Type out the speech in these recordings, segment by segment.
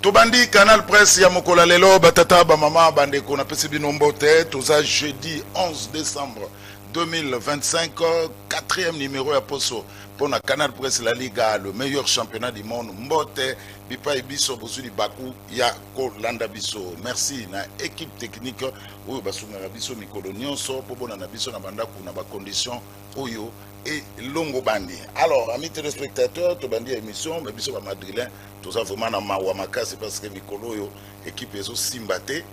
Tobandi Canal Presse ya mokola lelo batata ba mama bande ko na pesi binombo te toza jeudi 11 décembre 2025 quatrième numéro ya poso pour na Canal Presse la Liga le meilleur championnat du monde mbote bipa ibiso bozuli baku ya ko landa biso merci na équipe technique oyo basunga biso mikolo nyonso po bona na biso na bandaku na ba condition oyo et longo bandi. Alors amis téléspectateurs tobandi émission mais biso ba madrilèn tout ça vraiment na mawa makasi parce que mikolo yo équipe ezo simbate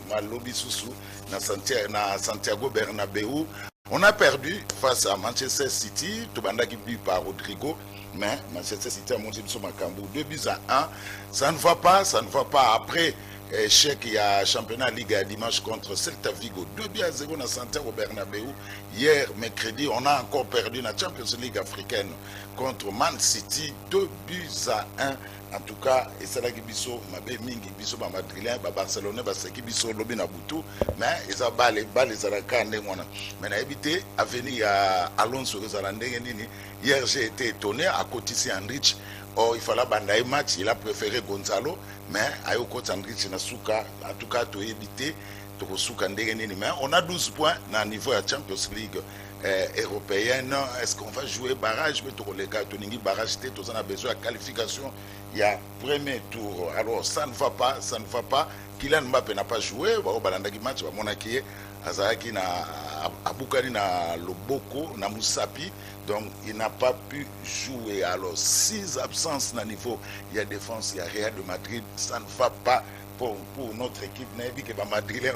malobi susu na Santiago Bernabéu. On a perdu face à Manchester City, tobanda qui but par Rodrigo, mais Manchester City a monté sur Makambu 2-1. Ça ne va pas après échec il y a championnat Liga dimanche contre Celta Vigo 2-0 dans Santiago Bernabéu. Hier mercredi on a encore perdu la Champions League africaine contre Man City 2-1. En tout cas, et c'est là que biso mabe mingi biso ba madrilèn ba Barcelone ba seki biso lobi na butu mais ils a balé za kande ngona mais na éviter à venir à Alonso za ndenge nini. Hier j'ai été étonné à Kotisi Andrich. Oh, il fallait bandaye match, il a préféré Gonzalo mais ayoko Andrich na suka en tout cas to éviter to suka ndenge nini mais on a 12 points na niveau ya Champions League européenne. Est-ce qu'on va jouer barrage mais to les gars to ningi barrage té to a besoin de qualification. Il y a premier tour. Alors ça ne va pas. Kylian Mbappé n'a pas joué. Balandaki match ba monaki azaki na abukani na Loboko na Musapi. Donc il n'a pas pu jouer. Alors 6 absences na niveau. Il y a défense, il y a Real de Madrid. Ça ne va pas pour notre équipe. Nabi que ba Madrid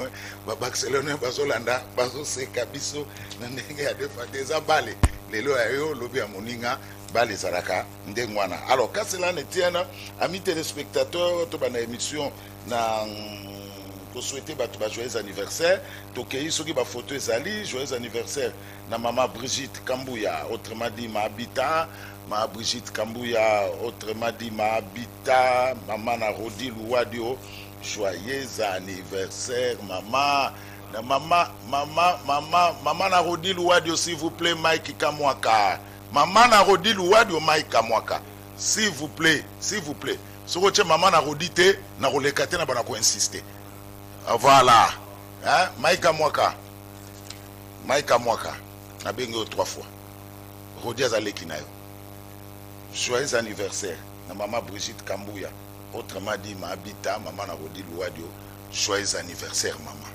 ba Barcelone ba Zolanda ba Seka biso na ndenge ya défense balé. Lelo ayo lobi ya moninga Bali Zaraka Ndengwana. Alors, quand cela ne tient, amis téléspectateurs, tu as une émission pour souhaiter joyeux anniversaire. Tu as ceux qui ont photo joyeux anniversaire. Na maman Brigitte Kambouya, autrement dit ma habitat. Ma Brigitte Kambouya, autrement dit ma habitat. Maman Narodi Louadio, joyeux anniversaire, maman. Maman Narodi Louadio, s'il vous plaît, Mike Kamwaka. Maman na rodi luwadi o maika mwaka. S'il vous plaît. Soko maman na rodi te na rolekate na bana ko insister. Voilà. Hein? Maika mwaka. Na bengo 3 fois. Rodi azaleki na yo. Joyeux anniversaire na maman Brigitte Kambouya. Autrement dit ma habitat maman na rodi luwadi. Joyeux anniversaire maman.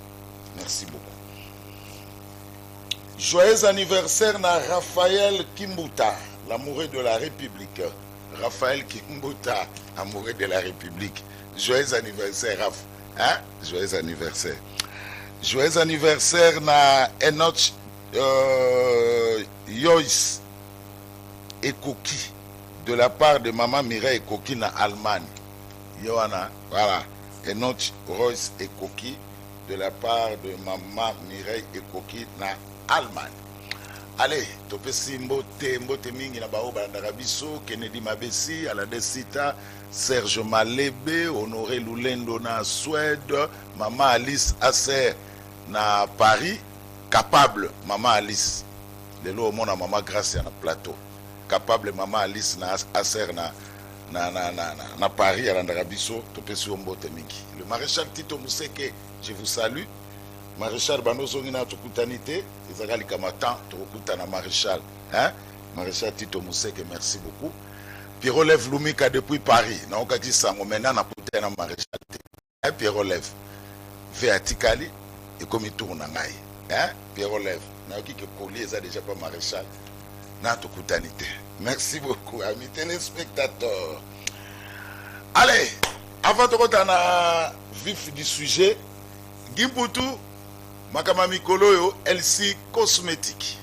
Merci beaucoup. Joyeux anniversaire na Raphaël Kimbuta, l'amoureux de la République. Raphaël Kimbuta, amoureux de la République. Joyeux anniversaire, Raph. Hein? Joyeux anniversaire. Joyeux anniversaire na Enoch Yois Ekoki, de la part de maman Mireille Ekoki na Allemagne. Johanna, voilà. Enoch Royce Ekoki, de la part de maman Mireille Ekoki na Allemagne. Allez, topesi mbote mingi na bao balandaka biso Kennedy Mabesi, Alade Sita, Serge Malebe, Honoré Lulendo na Suède, Maman Alice Acer na Paris, capable Maman Alice. Lelo mona Maman Gracia na plateau. Capable Maman Alice na Acer na Paris alandaka biso topesi mbote mingi. Le maréchal Tito Museke, je vous salue. Maréchal Banozongi na tukutanité, ezakali kamatan tukutana maréchal, hein? Maréchal Tito Museke, merci beaucoup. Pierre Lève Lumika depuis Paris, na okaki sango maintenant na kutana maréchal. Hein Pierre Lève. Verticali et comme il tourne ngai, hein? Pierre Lève. Na okiki poli eza déjà pas maréchal na tukutanité. Merci beaucoup amis téléspectateurs. Allez, avant de rentrer dans vif du sujet, Gimputu Makama Mikolo yo LC Cosmétique.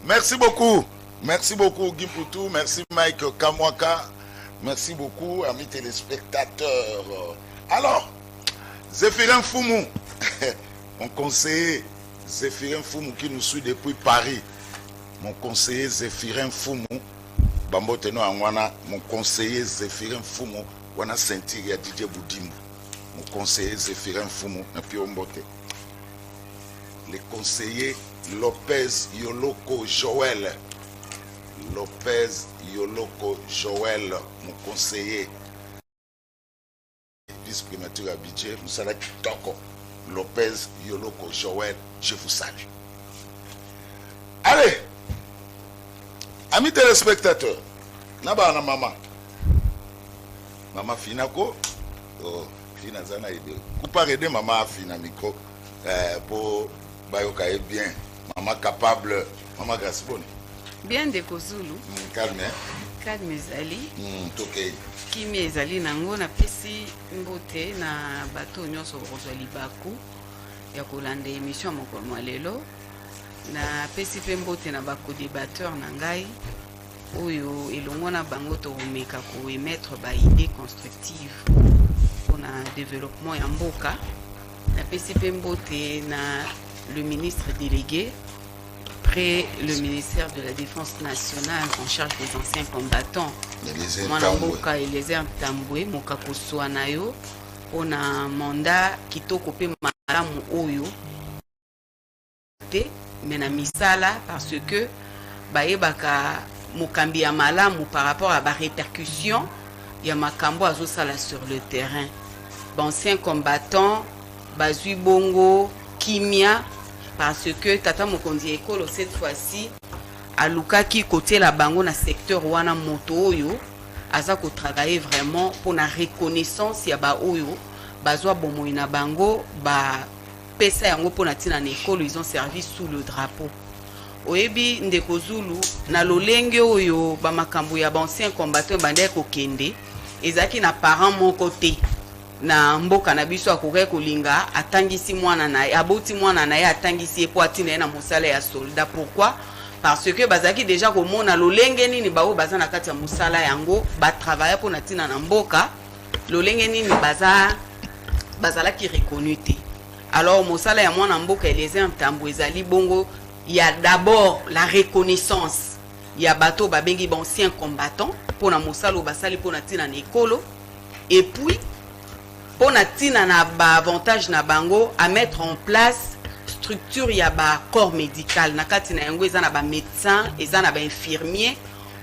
Merci beaucoup. Merci beaucoup Guy Poutou. Merci Mike Kamwaka. Merci beaucoup amis téléspectateurs. Alors, Zéphirin Foumou, mon conseiller Zéphirin Foumou qui nous suit depuis Paris. Mon conseiller Zéphirin Foumou, Bamboteno Angwana, mon conseiller Zéphirin Foumou, Wana Sentiri DJ Boudimou. Mon conseiller Zéphirin Foumou, Napiombote. Les conseillers Lopez Yoloko Joël. Lopez Yoloko Joël, mon conseiller. Vice-primature Abidjan, Moussala Kitoko. Lopez Yoloko Joël, je vous salue. Allez, amis téléspectateurs, Nabana Mama. Mama Finako. Oh, Fina Zana Ede. Coupa aider Mama Fina Miko pour Bayoka est bien. Maman capable, maman Gaspone. Bien de Kozulu. Calme. Calme ezali. Toke. Kimi ezali nango na pesi mbote na bato nyonso kozwali baku ya kolanda émission mokolo lelo. Na pesi pe mbote na bako débatteur na ngai oyo elongo na bango to omeka ko émettre ba idée constructive pour na développement ya mboka. Na pesi pe mbote na le ministre délégué près le ministère de la Défense nationale en charge des anciens combattants. Mwanamboka Eliezer Tambwe mokako swanayo on a mandat kitoko pe malamu oyo te mena misala parce que bayebaka mokambi ya malamu par rapport à ba répercussion ya makambo azosala sur le terrain. Anciens combattants bazui bongo kimia parce que tata mokonzi ekolo cette fois-ci alukaki côté la bango na secteur wana moto oyo aza ko travailler vraiment pour la reconnaissance ya ba oyo bazwa bomoi na bango ba pesa yango pour na tina na ekolo ils ont servi sous le drapeau oyebi ndeko Zulu na lolenge oyo ba makambo ya ba ancien combattant bande ko kende ezaki na parent mon côté na mboka na biso akoke kolinga atangisi mwana na aboti mwana na ye atangisi po atina na mosala ya soldat. Pourquoi? Parce que bazaki déjà komona lolenge nini bao baza na kati ya mosala yango ba travailler pour na tina na mboka lolenge nini bazala ki reconnu te. Alors mosala ya mwana mboka Eliezer Tambwe ezali bongo ya d'abord la reconnaissance ya bato babengi ba anciens combattants pour na mosala basali pour na tina na ekolo et puis pour tina na ba avantage na bango à mettre en place structure ya ba corps médical na kati na yango eza na ba médecin eza na ba infirmier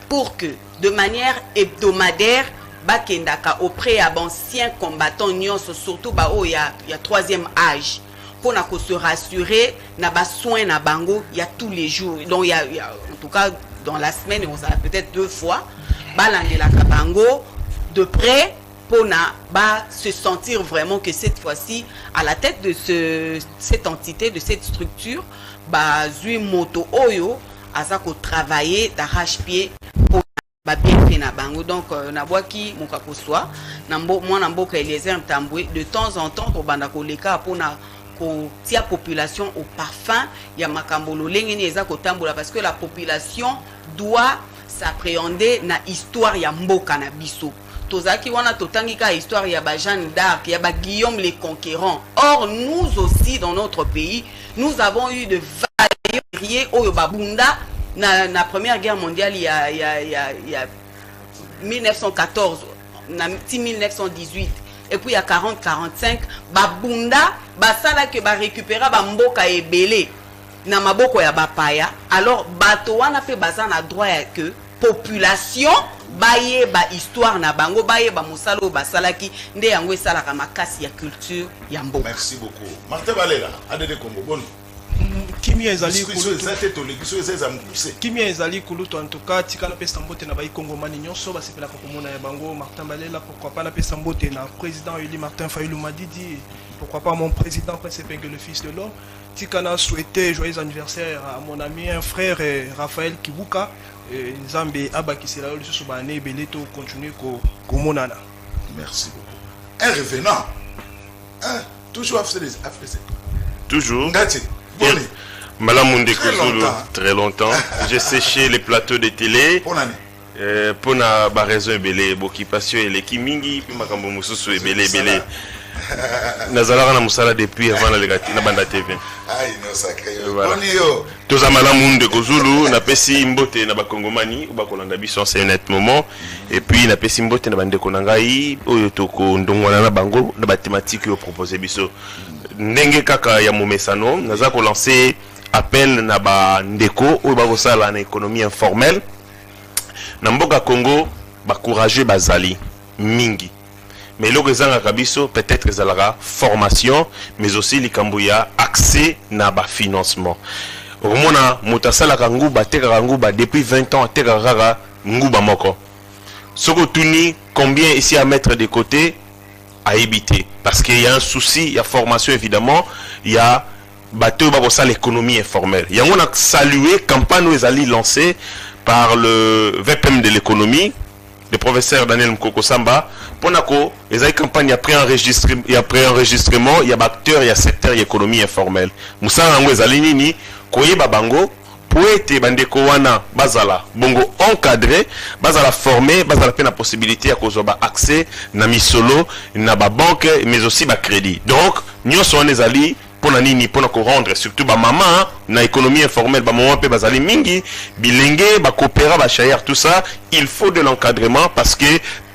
pour que de manière hebdomadaire bakendaka auprès ya anciens combattants nyonso surtout ba o ya troisième âge pour na ko se rassurer na ba soins na bango ya tous les jours. Donc ya en tout cas dans la semaine on ça peut-être 2 fois balandela ka bango de près pour se sentir vraiment que cette fois-ci, à la tête de cette entité, de cette structure, zui moto oyo, azako travailler d'arrache-pied pour bien faire na bango. Donc, na boaki mokako soa, moi namboka Eliezer Tambwe, de temps en temps, pour bandako leka pour na ko tia population au parfum, ya makambolo lengeni ezako tambola parce que la population doit s'appréhender na histoire ya mboka na biso. Tozaki wana totangika histoire ya ba Jeanne d'Arc, ya ba Guillaume les Conquérants. Or nous aussi dans notre pays, nous avons eu de vaillants guerriers oyo babunda na première guerre mondiale il y a 1914 na 1918 et puis il y a 40-45 babunda basala que ba récupérer ba mboka ebele na maboko ya bapaya. Alors bato wana pe bazana droit ya que population baye ba histoire na bango baye ba musalo basalaki nde yango esalaka makasi ya culture ya mboka. Merci beaucoup. Martin Balela adede Congo bon. Kimia ezali kuluto en tout cas tikala pesa mbote na bayi Congo mani nyonso basepela ko komona ya bango. Martin Balela pourquoi pas na pesa mbote na président Eli Martin Fayulu Madidi, pourquoi pas mon président Prince Epenge le fils de l'homme. Tikana souhaité joyeux anniversaire à mon ami un frère Raphaël Kibuka. Nzambe abakisela yo lisusu ba ne beleto continuer ko monana. Merci beaucoup. Un revenant. Toujours FCD. Toujours. Ngati. Boni. Malamunde Kozulu, très longtemps. J'ai séché les plateaux de télé. Pour na ba raison ebele bokipation eleki mingi puis makambo mususu ebele. Nazala na musala depuis avant la banda TV. Aïe non sacré. Voilà. Toza Malamunde Kozulu na pesi mbote na bakongomani ba kolanda biso c'est un net moment et puis na pesi mbote na bande konangai oyo toko ndongwana na bango na ba thématique yo proposer biso. Ndenge kaka ya momesano naza ko lancer appel na ba ndeko oyo ba kosala na économie informelle. Na mboka Congo ba courageux bazali mingi. Mais le rezanga kabiso peut-être ezalaka formation mais aussi likambo ya accès na ba financement. Omona mutasala kanguba teka kanguba depuis 20 ans teka rara nguba moko. Soko tuni combien ici à mettre de côté à éviter parce qu'il y a un souci, il y a formation évidemment, il y a bateau ba l'économie informelle. Il y a on a salué campagne où ils lancée par le VPM de l'économie, le professeur Daniel Mkoko Samba, pour nako, ils ont une campagne après enregistrement, il y a acteurs, il y a secteur, il y a économie informelle. Moussa Rango Zalinini, Koye Babango, Poete Bandeko Wana, Bazala, Bongo encadré, Bazala formé, Bazala peine la possibilité à cause de accès, Nami solo, Naba banque, mais aussi ba crédit. Donc, nous sommes les alliés. Pour nini pour rendre surtout ba maman na économie informelle ba maman pe bazali mingi bilenge ba coopéra ba chaya tout ça il faut de l'encadrement parce que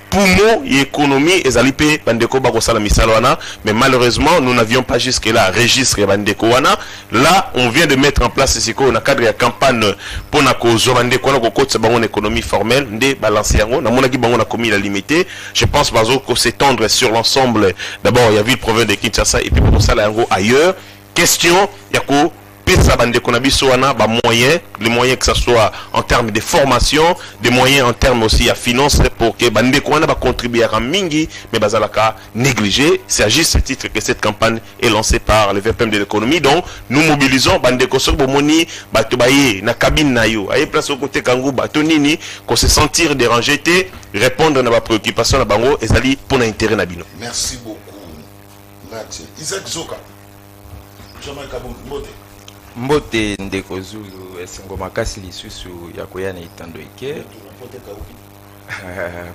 pour moi l'économie ezali pe bandeko ba kosala misala wana mais malheureusement nous n'avions pas jusque là registre bandeko wana là on vient de mettre en place ici ko na cadre ya campagne pour na ko zo bandeko na ko kotsa bango économie formelle ndé balancer yango na mona ki bango na commis la limité je pense bazo ko s'étendre sur l'ensemble d'abord il y a ville province de Kinshasa et puis pour ça là yango ailleurs question yako pesa bandeko na biso wana ba moyens les moyens que ça soit en termes de formation des moyens en termes aussi à finance pour que bandeko wana ba contribuer à mingi mais bazalaka négligé c'est à juste ce titre que cette campagne est lancée par le VPM de l'économie donc nous mobilisons bandeko so bomoni bato baye na cabine na yo aye place au côté kangu bato nini qu'on se sentir dérangé te répondre na ba préoccupation na bango ezali pour na intérêt na bino. Merci beaucoup Ngati Isaac Zoka Mbote ndeko Zulu esengo makasi lisusu ya koya na itando ike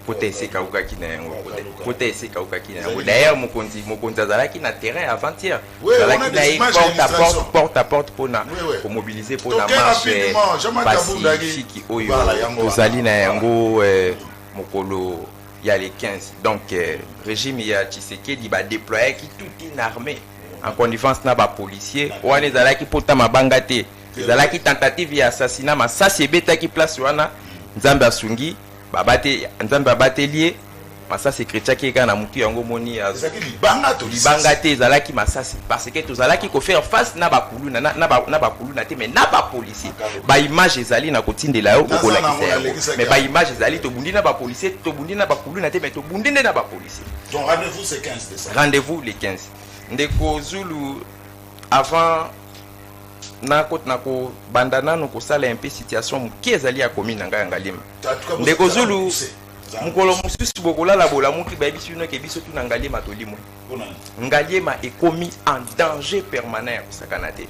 pote esika ukaki na yango pote esika ukaki na yango d'ailleurs mokonzi azalaki na terrain avant-hier azalaki na porte à porte pour mobiliser pour na marche pacifique oyo tozali na yango mokolo ya les 15 donc régime ya Tshisekedi ba déployer qui toute une armée en connivence na ba policier wana ezalaki pota mabanga te ezalaki tentative ya assassinat masasi ebetaki place wana nzambe asungi babate nzambe abatelier masasi ekretiaki eka na mutu yango moni libanga te ezalaki masasi parce que tozalaki ko faire face na bakuluna na bakuluna te mais na ba policier ba image ezali na kotindela yo okolakisa yango mais ba image ezali tobundi na ba policier tobundi na bakuluna te mais tobundi na ba policier. Donc rendez-vous c'est 15 décembre. Rendez-vous les 15. Ndeko Zulu avant nako bandana no kosala un peu situation muki ezali ya commune nga Ngalema. Ndeko Zulu mukolo mususu bokola la bola muki ba biso no ke biso tu na Ngalema tolimo. Ngalema est commis en danger permanent kusakana te.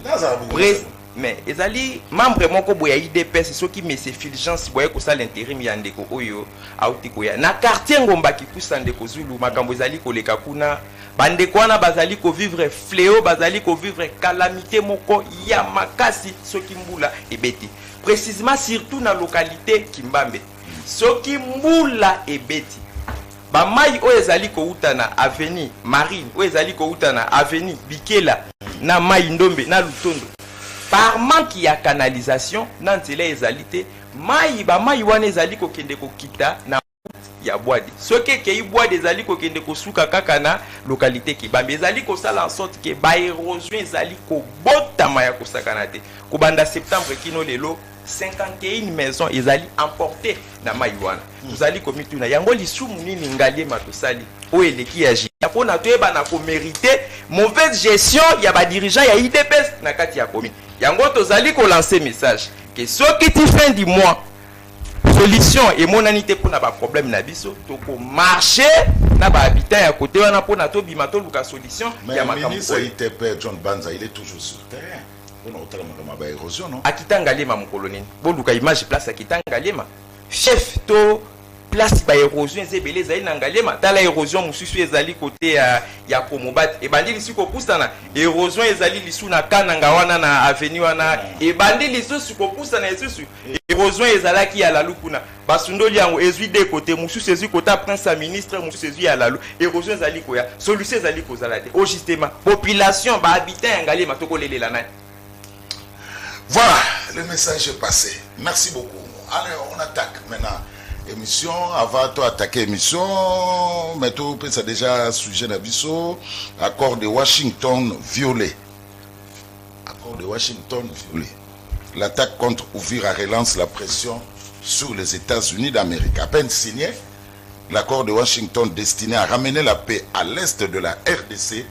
Mais ezali membre moko boya IDPS ceux qui met ses fulgence boya kosala intérim ya ndeko oyo auti koya na quartier ngomba ki kusa Ndeko Zulu makambo ezali koleka kuna bandeko wana bazali ko vivre fléau bazali ko vivre calamité moko ya makasi soki mbula ebeti précisément surtout na localité Kimbambe soki mbula ebeti ba mai oyo ezali ko uta na avenue Marine oyo ezali ko uta na avenue Bikela na mai Ndombe na Lutondo par manque ya canalisation na nzela ezali te mai ba mai wana ezali ko kende ko kita na ya boadi soki ke boadi ezali ko kende ko suka kaka na localité Kibambe ezali ko sala en sorte que ba érosion ezali ko botama ya kosakana te ko banda septembre kino lelo 51 maisons ezali emportées na mai wana tozali komitu na yango lisumu nini Ngalema tosali o eleki ya ji pona toyeba na ko mériter mauvaise gestion ya ba dirigeant ya IDPS na kati ya commune yango tozali ko lancer message que soki ti fin du mois solution et monanité pour na ba problème na biso to ko marcher na ba habitant ya côté wana pona to bima to luka solution ya makambo. Mais le ministre ITP John Banza il est toujours sur terrain. On a autant de érosion, non? Akitanga lema mkolonini. Boluka image place akitanga lema. Chef to place ba érosion ezebele zali na ngalema. Tala érosion mususu ezali côté ya Komobat. E bandi lisiko kusana érosion ezali lisu na kananga wana na avenue wana. E bandi lisusu ko kusana lisusu. Érosion ezalaki ya lalu kuna. Basundoli yango ezui de côté mususu ezui côté prince ministre mususu ezui ya lalu. Érosion ezali ko ya. Solution ezali ko zalate. Au justement population ba habitant ngalema toko lelela na. Voilà, le message est passé. Merci beaucoup. Allez, on attaque maintenant. Émission, avant de attaquer émission, mais tout c'est déjà sujet d'abisso. Accord de Washington violé. Accord de Washington violé. L'attaque contre Uvira relance la pression sur les États-Unis d'Amérique. À peine signé, l'accord de Washington destiné à ramener la paix à l'est de la RDC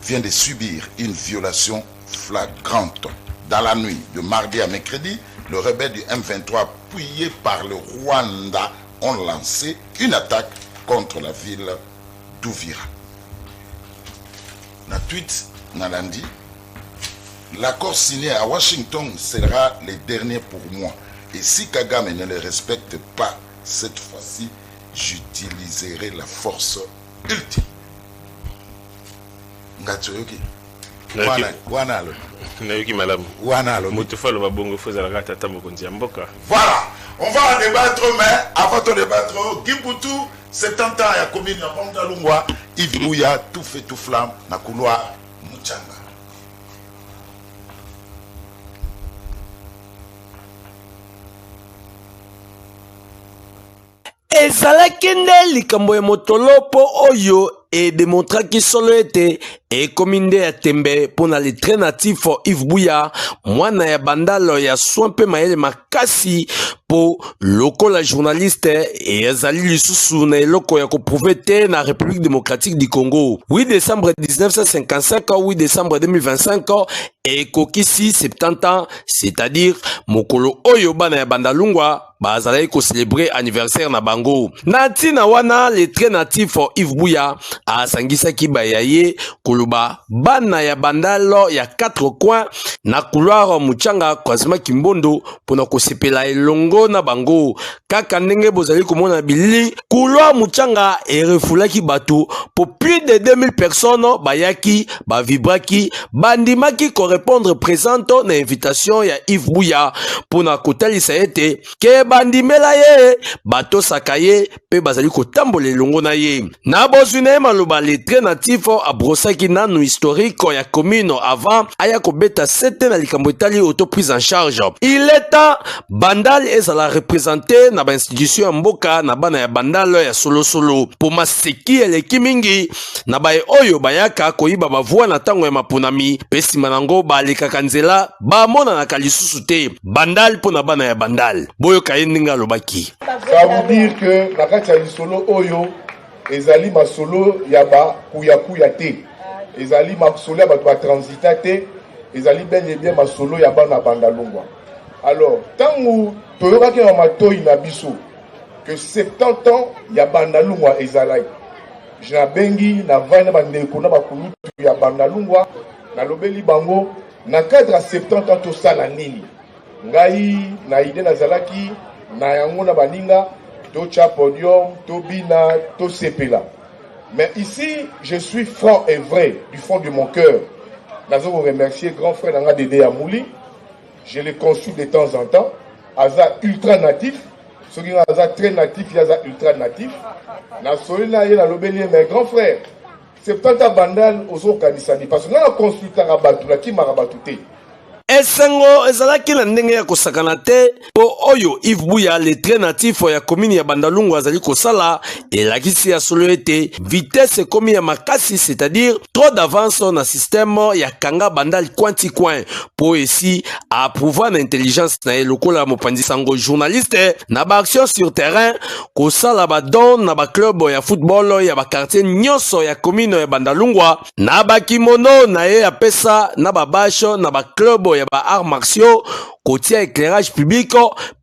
vient de subir une violation flagrante. Dans la nuit de mardi à mercredi, le rebelle du M23, appuyé par le Rwanda, ont lancé une attaque contre la ville d'Uvira. La tweet Nalandi, l'accord signé à Washington sera le dernier pour moi. Et si Kagame ne le respecte pas, cette fois-ci, j'utiliserai la force ultime. Ngatsuyoki. Voilà, on va en débattre, mais avant de débattre, Gibutu, 70 ans, il y a combien de Pontalungwa, Yves Bouya, tout fait tout flamme, na couloir, Mouchanga. ezalaki nde likambo ya motolopo oyo et démontra qu'il solo était et commandé ya tembe pour le train natif Yves Bouya mwana ya bandalo ya swampe maele makasi po loko la journaliste et ezali lisusu na eloko ya ko prouver te na République démocratique du Congo 8 décembre 1955 8 décembre 2025 et kokisi 70 ans c'est-à-dire mokolo oyo bana ya bandalungwa bazalaki ko célébrer anniversaire na bango na tina wana le train natif Yves Bouya asangisaki bayaye kuluba bana ya bandalo ya 4 coins na couloir Muchanga Kwazima Kimbondo pona kosepela elongo na bango kaka ndenge bozali komona bilili couloir Muchanga erefulaki bato po plus de 2000 personnes bayaki bavibraki bandimaki ko répondre présente na invitation ya Yves Bouya pona kotalisa ete ke bandimela ye bato sakaye pe bazali kotambola elongo na ye na bozune maloba le train natif a brosaki nanu historique ya commune avant aya kobeta sete na likambo etali auto prise en charge il est temps bandal ezala représenter na ba institution ya mboka na bana ya bandal ya solo solo po maseki eleki mingi na ba oyo bayaka koyiba bavua na tango ya maponami pesi manango balekaka nzela ba mona na kalisusu te bandal po na bana ya bandal boyo kayeninga lobaki ça veut dire que la kati ya solo oyo ezali masolo ya ba kuya te ezali masolo ya bato ba transita te ezali bel et bien masolo ya bana bandalungwa alors tangu toyokaki na matoi na biso que 70 ans ya bandalungwa ezalaki je na bengi na vai na bandeko na bakulutu ya bandalungwa na lobeli bango na cadre ya 70 ans tosala nini ngai na ide nazalaki na yango na baninga to podium, to bina, to sepela. Mais ici, je suis franc et vrai, du fond de mon cœur. Nous vous remercier, grand frère Nanga Dédé Amouli. Je l'ai conçu de temps en temps. Aza ultra natif. Ceux qui sont très natif, il y a ultra natif. Na solina yé na lobeli, mais grand frère, c'est tant à bandal aux organisani. Parce que nous avons consulté Rabatou, la qui m'a rabatouté. esengo ezalaki na ndenge ya kosakana te po oyo Yves Bouya le train natif ya commune ya Bandalungu azali kosala elakisi ya solo ete vitesse komi ya makasi c'est-à-dire trop d'avance na système ya kanga bandal kwanti coin po esi a approuver na intelligence na elokola mopanzi sango journaliste na ba action sur terrain kosala ba don na ba club ya football ya ba quartier nyonso ya commune ya Bandalungwa na ba kimono na ye ya pesa na ba basho na ba club ya ba arts martiaux kotia éclairage public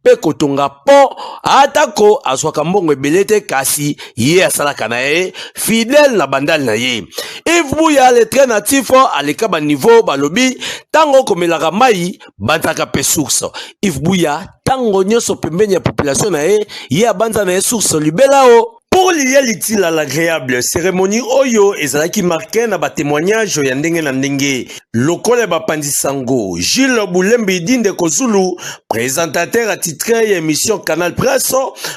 pe kotonga pont atako aswaka mbongo ebele te kasi ye asalaka na ye fidèle na bandali na ye. Yves Buya le très natif aleka ba niveau balobi tango komelaka mai bantaka pe source. Yves Buya tango nyonso pembeni ya population na ye ye abanza na ye source libela o. Pour lier l'utile à l'agréable, cérémonie Oyo ezalaki marqué na ba témoignage ya ndenge na ndenge. Lokole Bapandi Sango, Gilles Boulembi Dinde Kozulu, présentateur attitré ya émission Canal Presse,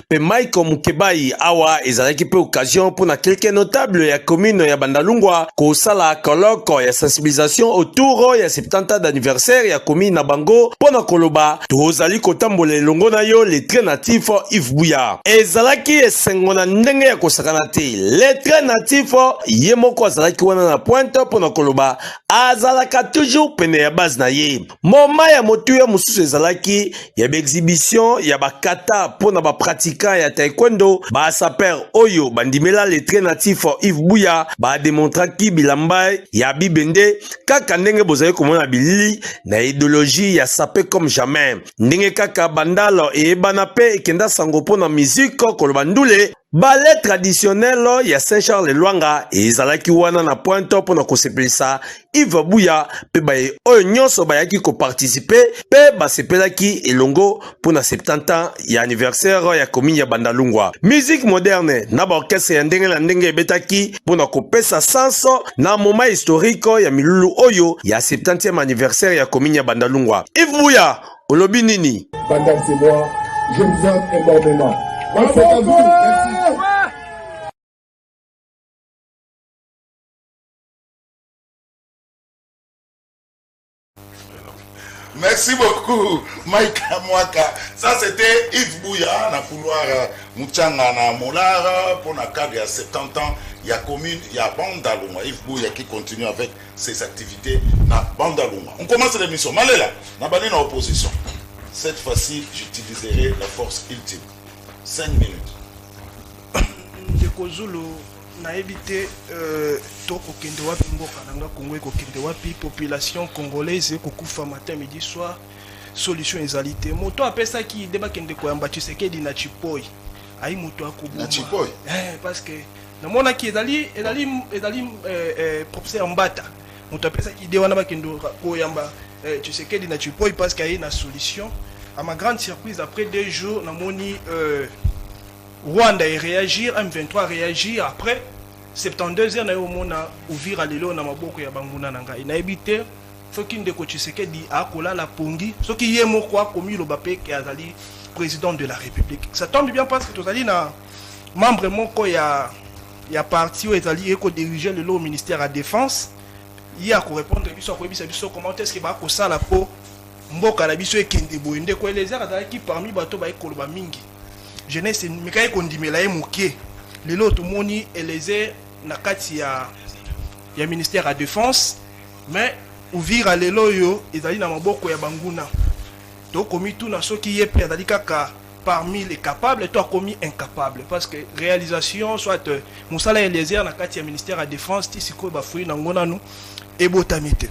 pe Mike Mukebai awa ezalaki pe occasion pour na quelques notables ya commune ya Bandalungwa ko sala colloque ya sensibilisation autour ya 70 ans d'anniversaire ya commune na bango pona koloba tozali kotambola elongo na yo le très natif Yves Buya. Ezalaki esengona ndenge ya kosakana te le très natif ye moko azalaki wana na pointe pona koloba azalaka toujours pene ya base na ye. Moma ya motu ya mususu ezalaki ya exhibition ya bakata pona ba pratika ya taekwondo ba saper oyo bandimela le très natif Yves Buya ba demontraki bilamba ya bibende kaka ndenge bozali komona bilili na idéologie ya sapé comme jamais ndenge kaka bandalo e bana pe ekenda sango pona musique koloba ndule ballet traditionnel ya Saint-Charles Luanga ezalaki wana na pointe pona kosepelisa Yves Buya pe baye oyo nyonso bayaki ko participer pe basepelaki elongo pona 70 ans ya anniversaire ya commune ya Bandalungwa. Musique moderne na ba orchestre ya ndenge na ndenge ebetaki pona kopesa senso na moment historique ya milulu oyo ya 70e anniversaire ya commune ya Bandalungwa. Yves Buya olobi nini? Bandal, c'est moi, je vous aime énormément. C'est à vous. Merci. Merci beaucoup, Mike Amwaka. Ça, c'était Yves Buya, na couloir Mouchanga na Molara, pour la cadre il y a 70 ans. Il y a commune, il y a Bandalungwa. Yves Buya qui continue avec ses activités na Bandalungwa. On commence l'émission. Malela, na bané na opposition. Cette fois-ci, j'utiliserai la force ultime. 5 minutes. Ndeko Zulu na évité toko kende wapi mboka nanga Congo ko kende wapi population congolaise ko kufa matin midi soir solution ezalité moto apesa ki débat kende ko yamba Tshisekedi na Chipoi ai moto akobuma Na Chipoi parce que na mona ki ezali professeur Mbata moto apesa ki idée wana ba kende ko yamba Tshisekedi na Chipoi parce qu'il y a une solution. À ma grande surprise, après 2 jours, na moni Rwanda réagir, M23 réagir. Après 72 heures, na yo mona ouvrir alelo na maboko ya banguna nanga. Ina ebité soki ndeko Tshisekedi akola la pongi, soki ye moko akomi lo bapé ki azali président de la République. Ça tombe bien parce que tozali na membre moko ya parti où ezali eko diriger le ministère à défense. Il y a ko répondre biso ko bisa biso comment est-ce que ba ko sala po mboka na biso ekende boye ndeko elezera azalaki parmi bato ba ekoloba mingi jeunesse mikaye kondimela ye mokie lelo tomoni eleze na kati ya ministère à défense mais ouvira lelo yo ezali na maboko ya banguna to komi tout na soki ye pe azali kaka parmi les capables to komi incapable parce que réalisation soit musala elezera na kati ya ministère à défense ti siko ba fui na ngona nu ebotamite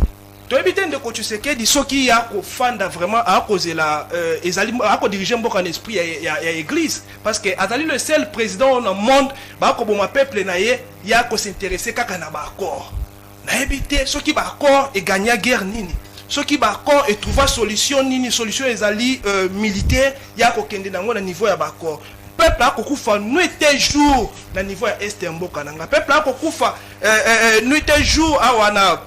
to ebite ndeko Tshisekedi soki ya ko fanda vraiment a causer la ezali a ko diriger mboka en esprit ya église parce que azali le seul président dans le monde ba ko boma peuple na ye ya ko s'intéresser kaka na ba accord na ebite soki ba accord e gagner guerre nini soki ba accord et trouver solution nini solution ezali militaire ya ko kende nango na niveau ya ba accord peuple a kokufa nuit et jour na niveau ya est mboka nanga peuple a kokufa nuit et jour awa na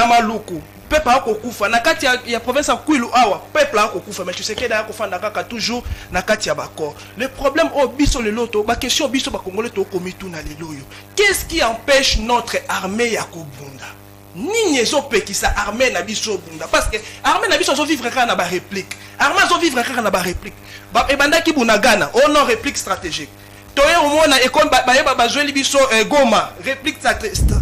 maluku peuple a kokufa na kati ya province ya Kwilu awa peuple a kokufa mais tu sais que da kofanda kaka toujours na kati ya bako le problème au biso le loto ba question biso ba congolais to komitu na leloyo qu'est-ce qui empêche notre armée ya kobunda nini ezopekisa armée na biso bunda parce que armée na biso zo vivre kaka na ba réplique armée zo vivre kaka na ba réplique ba ebandaki bunagana on non réplique stratégique toye omona ekon bayeba bazweli biso Goma réplique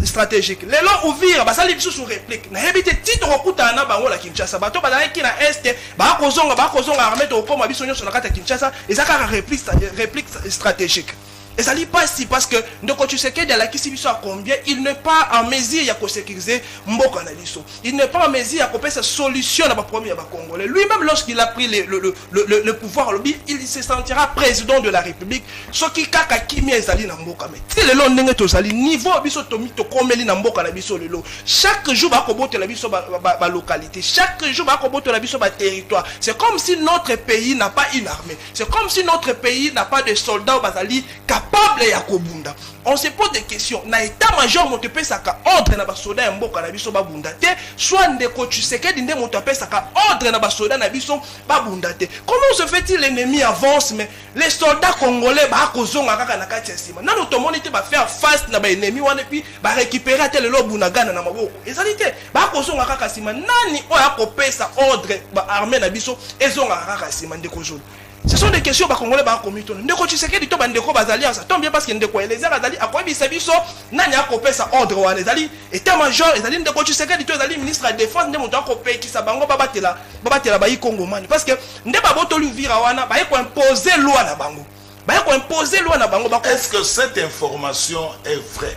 stratégique lelo ouvrir basali biso sur réplique na hebite titre okuta na bango la Kinshasa bato bazalaki na est ba kozonga armée to koma biso nyonso na kata Kinshasa ezaka réplique stratégique Et ça n'est pas si parce que donc tu sais que dans la question à combien il n'est pas en mesure de sécuriser Mboka na biso. Il n'est pas en mesure de faire sa solution à la première Congolais. Lui-même lorsqu'il a pris le pouvoir il se sentira président de la République. Ce qui kaka kimi ezali na Mboka mais si le long ndenge tozali niveau biso tomi to komeli na Mboka na biso lelo. Chaque jour ba kobote la biso ba localité. Chaque jour ba kobote la biso ba territoire. C'est comme si notre pays n'a pas une armée. C'est comme si notre pays n'a pas de soldats bazali capable ya kobunda. On se pose des questions. Na état-major monte pesaka ordre na basoda ya mboka na biso babunda te, soit ndeko Tshisekedi nde monte pesaka ordre na basoda na biso babunda te. Comment se fait-il l'ennemi avance mais les soldats congolais ba kozonga kaka na kati ya sima. Na tomoni te ba faire face na ba ennemi wana puis ba récupérer tel lo bunagana na maboko. Ezalité ba kozonga kaka sima nani oya kopesa ordre ba armée na biso ezonga kaka sima ndeko zolo. Ce sont des questions que les Congolais ont commis. Ndeko Tshisekedi to bandeko bazali ça tombe bien parce que ndeko Eliezer azali akoyebisa biso nani akopesa ordre wana ezali état-major ezali ndeko Tshisekedi to ezali ministre de défense nde moto akopekisa bango babatela bayi Kongomani parce que nde babotoli Uvira wana baye ko imposer loi na bango. Baye ko imposer loi na bango. Est-ce que cette information est vraie?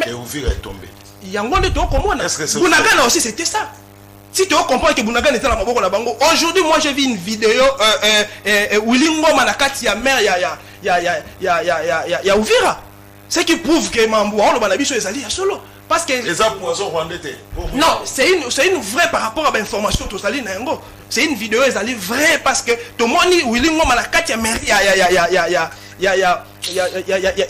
Et Uvira est tombé. Yango nde to komona. Bunagana aussi c'était ça. Si tu comprends que Bunagana était dans la maboko la bango, aujourd'hui moi j'ai vu une vidéo Willy Ngoma na kati ya mer ya Uvira. Ce qui prouve que Mambo on le banabiso ezali ya solo parce que les poison rwandais. Non, c'est une vraie par rapport à l'information tozali na yango. C'est une vidéo ezali vraie parce que to moni Willy Ngoma na kati ya mer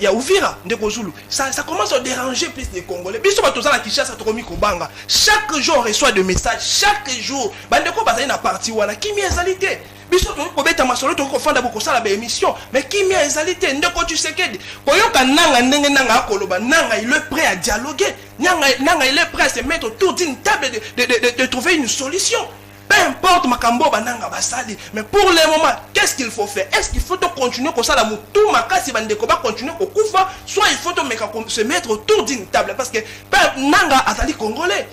ya Uvira ndeko Zulu. Ça commence à déranger plus les Congolais. Biso bato za na Kinshasa to komi kobanga. Chaque jour on reçoit des messages, chaque jour. Bandeko bazali na parti wana kimi ezalité. Biso to ko beta masolo to ko fanda boko sala ba émission, mais kimi ezalité ndeko Tshisekedi. Koyoka nanga ndenge nanga akoloba nanga il est prêt à dialoguer. Nanga il est prêt à se mettre autour d'une table de trouver une solution. Peu importe Makambo bananga basali, mais pour le moment, qu'est-ce qu'il faut faire? Est-ce qu'il faut continuer comme ça la moutou makasi bandeko ba continuer ko kufa, soit il faut se mettre autour d'une table parce que nanga azali congolais,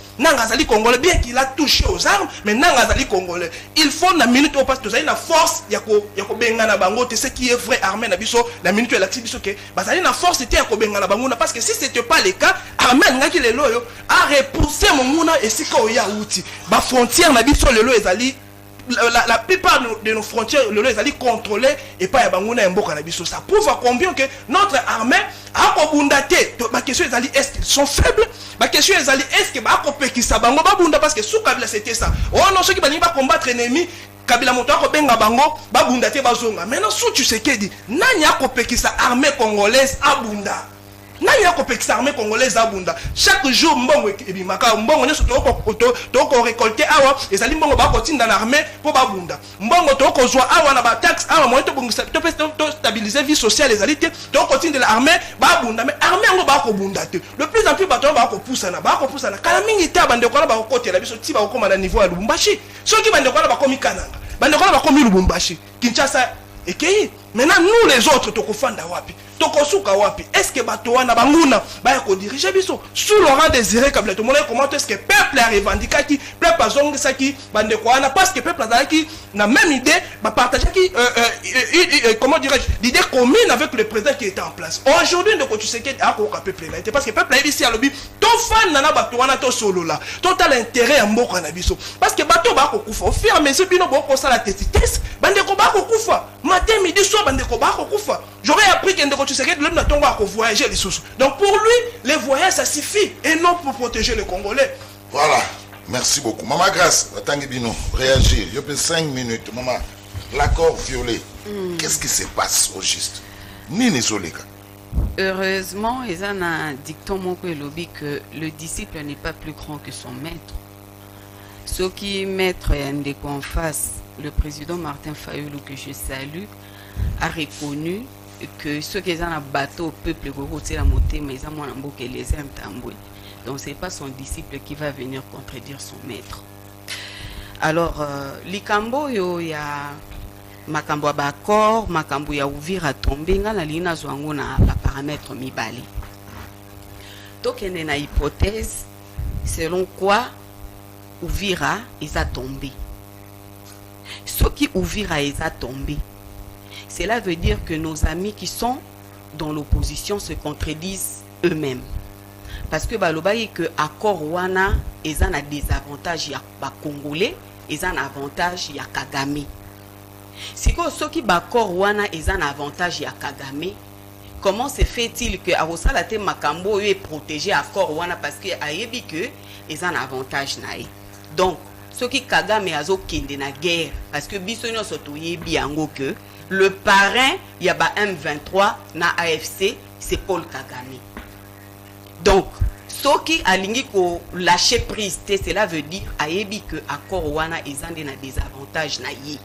bien qu'il a touché aux armes, mais nanga azali congolais. Il faut na minute au passe tozali na force yako benga na bango, c'est ce qui est vrai armée na biso, la minute la biso que bazali na force était yako benga na bango parce que si c'était pas le cas, armée ngaki le loyo a repoussé mon et sika oya outi. Ba frontière na biso le la plupart de nos frontières le les alliés contrôlés et pas yabanguna et mboka na biso. Ça prouve à combien que notre armée a kobundate. Ma question est ali est-ce qu'ils sont faibles? Ma question est ali est-ce que ba kopekisa bango babunda parce que sous Kabila c'était ça. Oh non ceux qui bani ba combattre ennemi Kabila moto akobenga bango babundate bazonga. Maintenant sous tu sais que dit nani akopekisa armée congolaise abunda. Nani akopekisa armée congolaise abunda. Chaque jour mbongo ebimaka mbongo nyoso toko récolter awa ezali mbongo ba kotinda na armée po babunda. Mbongo toko zwa awa na ba taxe awa moto bongisa to stabiliser vie sociale ezali te toko tinda la armée babunda mais armée ngo ba ko bunda te. De plus en plus bato ba ko poussa na kala mingi ta bande ko na ba ko kotela biso ti ba ko na niveau ya Lubumbashi. Soki bande ko na ba komi Kananga. Bande ko na ba komi Lubumbashi. Kinshasa ekei. Maintenant nous les autres toko fanda wapi? Tokosuka wapi? Est-ce que Batoana Banguna va diriger biso sous Laurent Désiré Kabila? Tout le monde comment est-ce que le peuple a revendiqué qui peuple a zongi ça qui bande quoi parce que le peuple a qui n'a même idée va partager qui comment dirais-je l'idée commune avec le président qui était en place. Aujourd'hui de tu sais qu'il a encore peuple là parce que le peuple a ici à lobby ton fan nana Batoana to solo là total intérêt à mboka na biso parce que bato ba ko kufa au fur et à mesure bino boko ça la tête bande ko ba ko kufa matin midi soir bande ko ba ko kufa. J'aurais appris que tu sais que l'homme n'a pas voyager les sous. Donc pour lui, les voyages ça suffit et non pour protéger les Congolais. Voilà, merci beaucoup. Maman Grace, Bino, réagir. Il y a 5 minutes. Maman, l'accord violé. Qu'est-ce qui se passe au juste? Nini Solika. Heureusement, ils ont un dicton mon lobby que le disciple n'est pas plus grand que son maître. Ce qui maître et en face, le président Martin Fayulu que je salue, a reconnu que ceux qui ont un bateau au peuple la montée mais ils ont les aiment. Donc c'est pas son disciple qui va venir contredire son maître. Alors likambo yo ya makambo bakor makambo ya Uvira tomber nga na lina zwango na la paramètre mibali. Tokene na hypothèse selon quoi Uvira a tombé. Ce qui Uvira a tombé. Cela veut dire que nos amis qui sont dans l'opposition se contredisent eux-mêmes. Parce que balobaye que accord wana ils ont un désavantage ya ba Congolais, ils ont un avantage ya Kagame. Si ceux qui accord wana ils ont un avantage ya Kagame, comment se fait-il que Arosala te Makambo est protégé accord wana parce que ayebi que ils ont un avantage nae. Donc ceux qui Kagame azo kende na guerre parce que bisonyo soto yebi yango que le parrain ya ba M23 na AFC c'est Paul Kagame. Donc, ce qui a lâché prise, cela veut dire ayebi que accord wana ezande na désavantage na ye.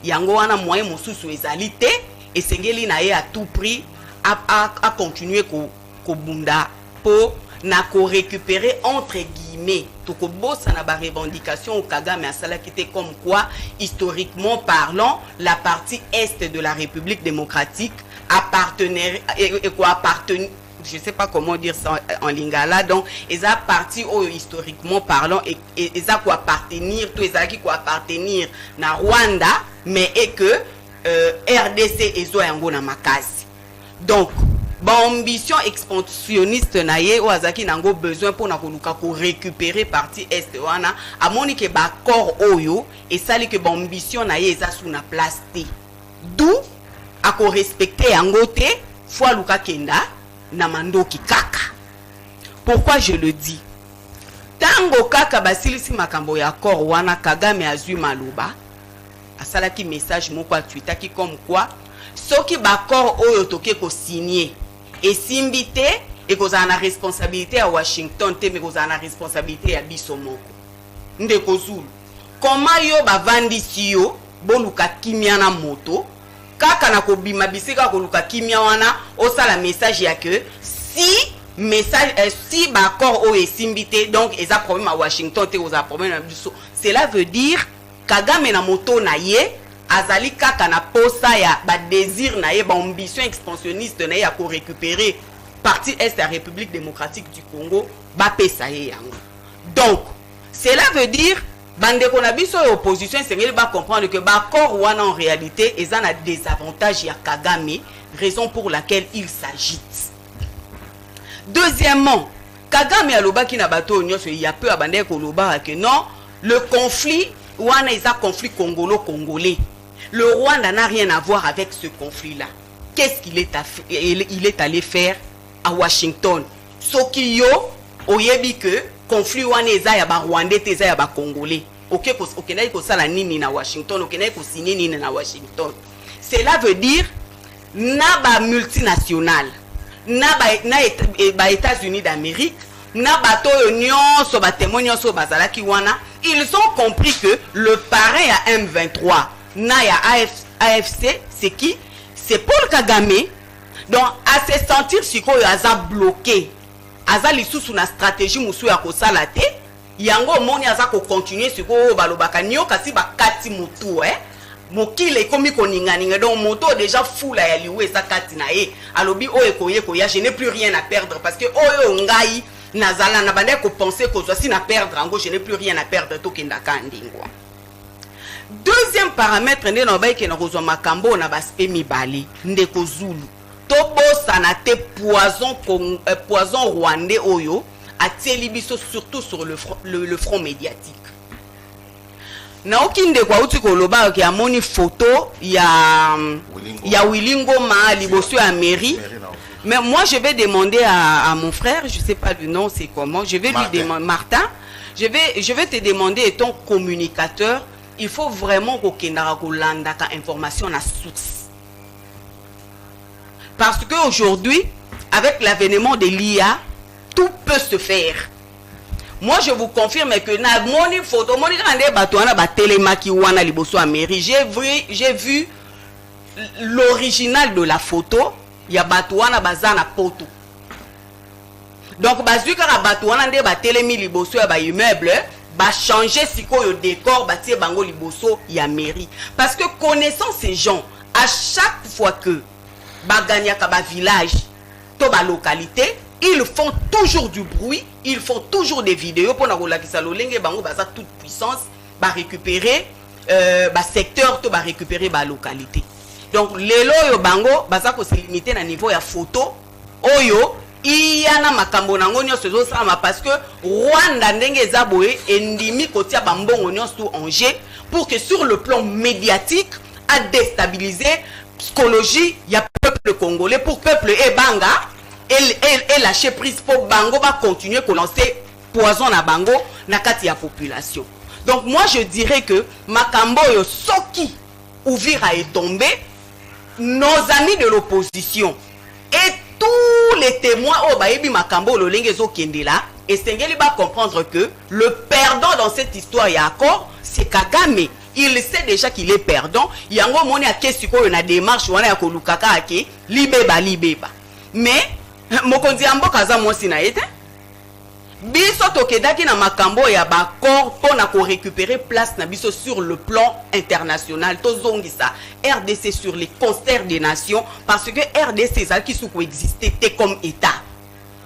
Yango wana moyen mosusu ezalité et sengeli na ye à tout prix à continuer ko bunda pour na ko récupérer entre guillemets to ko bossa na ba revendication au Kagame asala qui était comme quoi historiquement parlant la partie est de la République démocratique appartenait et quoi appartenait, je ne sais pas comment dire ça en lingala, donc ils ont parti historiquement parlant et ils ont quoi appartenir, tout ils ont quoi appartenir na Rwanda, mais et que RDC ezo yango na makasi. Donc ba ambition expansionniste na ye o azaki nango besoin pour na koluka ko récupérer partie est wana amoni ke ba corps oyo et sali que ba ambition na ye eza sous na place te. D'où a ko respecter yango te fois luka kenda na mandoki kaka. Pourquoi je le dis? Tango kaka basilisi makambo ya corps wana Kagame azui maloba asalaki message moko a Twitter qui comme quoi soki ba corps oyo toke ko signer et simbité et qu'on a la responsabilité à Washington te mais qu'on a la responsabilité à biso moko ndeko Zulu comment yo ba vandisi yo boluka kimia na moto kaka na ko bima bisika ko luka kimia wana osala message ya que si message si ba accord o esimbité donc ils a problème à Washington te aux a problème à biso, cela veut dire Kagame na moto na ye azali kaka na posa ya ba désir na ye ba ambition expansionniste na ye ya ko récupérer partie est de la République démocratique du Congo ba pesa ye yango. Donc cela veut dire bande ko na biso opposition c'est ba comprendre que ba accord wana en réalité ils ont un désavantage ya Kagame, raison pour laquelle il s'agite. Deuxièmement, Kagame alobaki na bato nyonso ya peu abande ko loba que non, le conflit wana is un conflit congolo-congolais. Le Rwanda n'a rien à voir avec ce conflit-là. Qu'est-ce qu'il est allé faire à Washington? Sokiyo, oyebi que conflit wana eza ya ba Rwandais te eza ya ba Congolais. Ok, okenai ko sala nini na Washington, okenai ko signer nini na Washington. Cela veut dire na ba multinational, na ba États-Unis d'Amérique, na bato nyonso ba témoin nyonso bazalaki wana, ils ont compris que le parrain à M23 na ya AFC c'est qui? C'est Paul Kagame. Donc à se sentir sikoyo aza bloqué, aza lisusu na stratégie musu ya kosala te, yango moni aza ko continuer sikoyo balobaka nyoka si bakati mutu mokile komi koninga donc moto déjà fou la ya liwe sa kati na e alobi oye koya je n'ai plus rien à perdre parce que oyo ngai nazala na bande ko penser ko si na perdre ango je n'ai plus rien à perdre to kenda kandingwa. Deuxième paramètre ndé no baike na kozwa makambo na baspe mibali ndeko Zulu to bosana te poison rwandais oyo atieli biso surtout sur le front médiatique. Na okinde kwa uti koloba ki amoni photo ya Wilingo ma liboso ya mairie. Mais moi je vais demander à mon frère, je sais pas le nom c'est comment, je vais lui demander Martin, je vais te demander étant communicateur, il faut vraiment kokendara kolanda ka information na source. Parce que aujourd'hui avec l'avènement de l'IA, tout peut se faire. Moi je vous confirme que na moni photo moni kande bato wana ba télémaki wana liboso a mairie, j'ai vu l'original de la photo ya bato wana bazana poto. Donc bazui ka bato wana nde ba télémi liboso ya ba immeuble ba changer sikoyo décor ba tie bango liboso ya mairie parce que connaissant ces gens à chaque fois que ba gagnaka ba village to ba localité, ils font toujours du bruit, ils font toujours des vidéos pour na lolenge bango baza toute puissance ba récupérer ba secteur to ba récupérer ba localité. Donc lelo yo bango baza ko se limiter na niveau ya photo oyo iyana makambo nango nyonso ezosala parce que Rwanda ndenge eza boye endimi kotia bambongo nyonso en jeu pour que sur le plan médiatique a déstabiliser psychologie ya peuple congolais pour peuple ebanga et lâcher prise pour bango va continuer à lancer poison na bango na kati ya population. Donc moi je dirais que makambo yo soki ouvira est tombé, nos amis de l'opposition et tous les témoins au baebi makambo lo lengezo kendela et sengeli ba comprendre que le perdant dans cette histoire ya accord c'est Kagame. Il sait déjà qu'il est perdant. Yango moni a kesiko yo na démarche wana ya kolukaka ake libeba. Mais mokonzi amboka za mwasi na ete biso tokedaki na makambo ya bakor pona ko récupérer place na biso sur le plan international tozongisa RDC sur les concerts des nations parce que RDC ezalaki suko exister te comme état.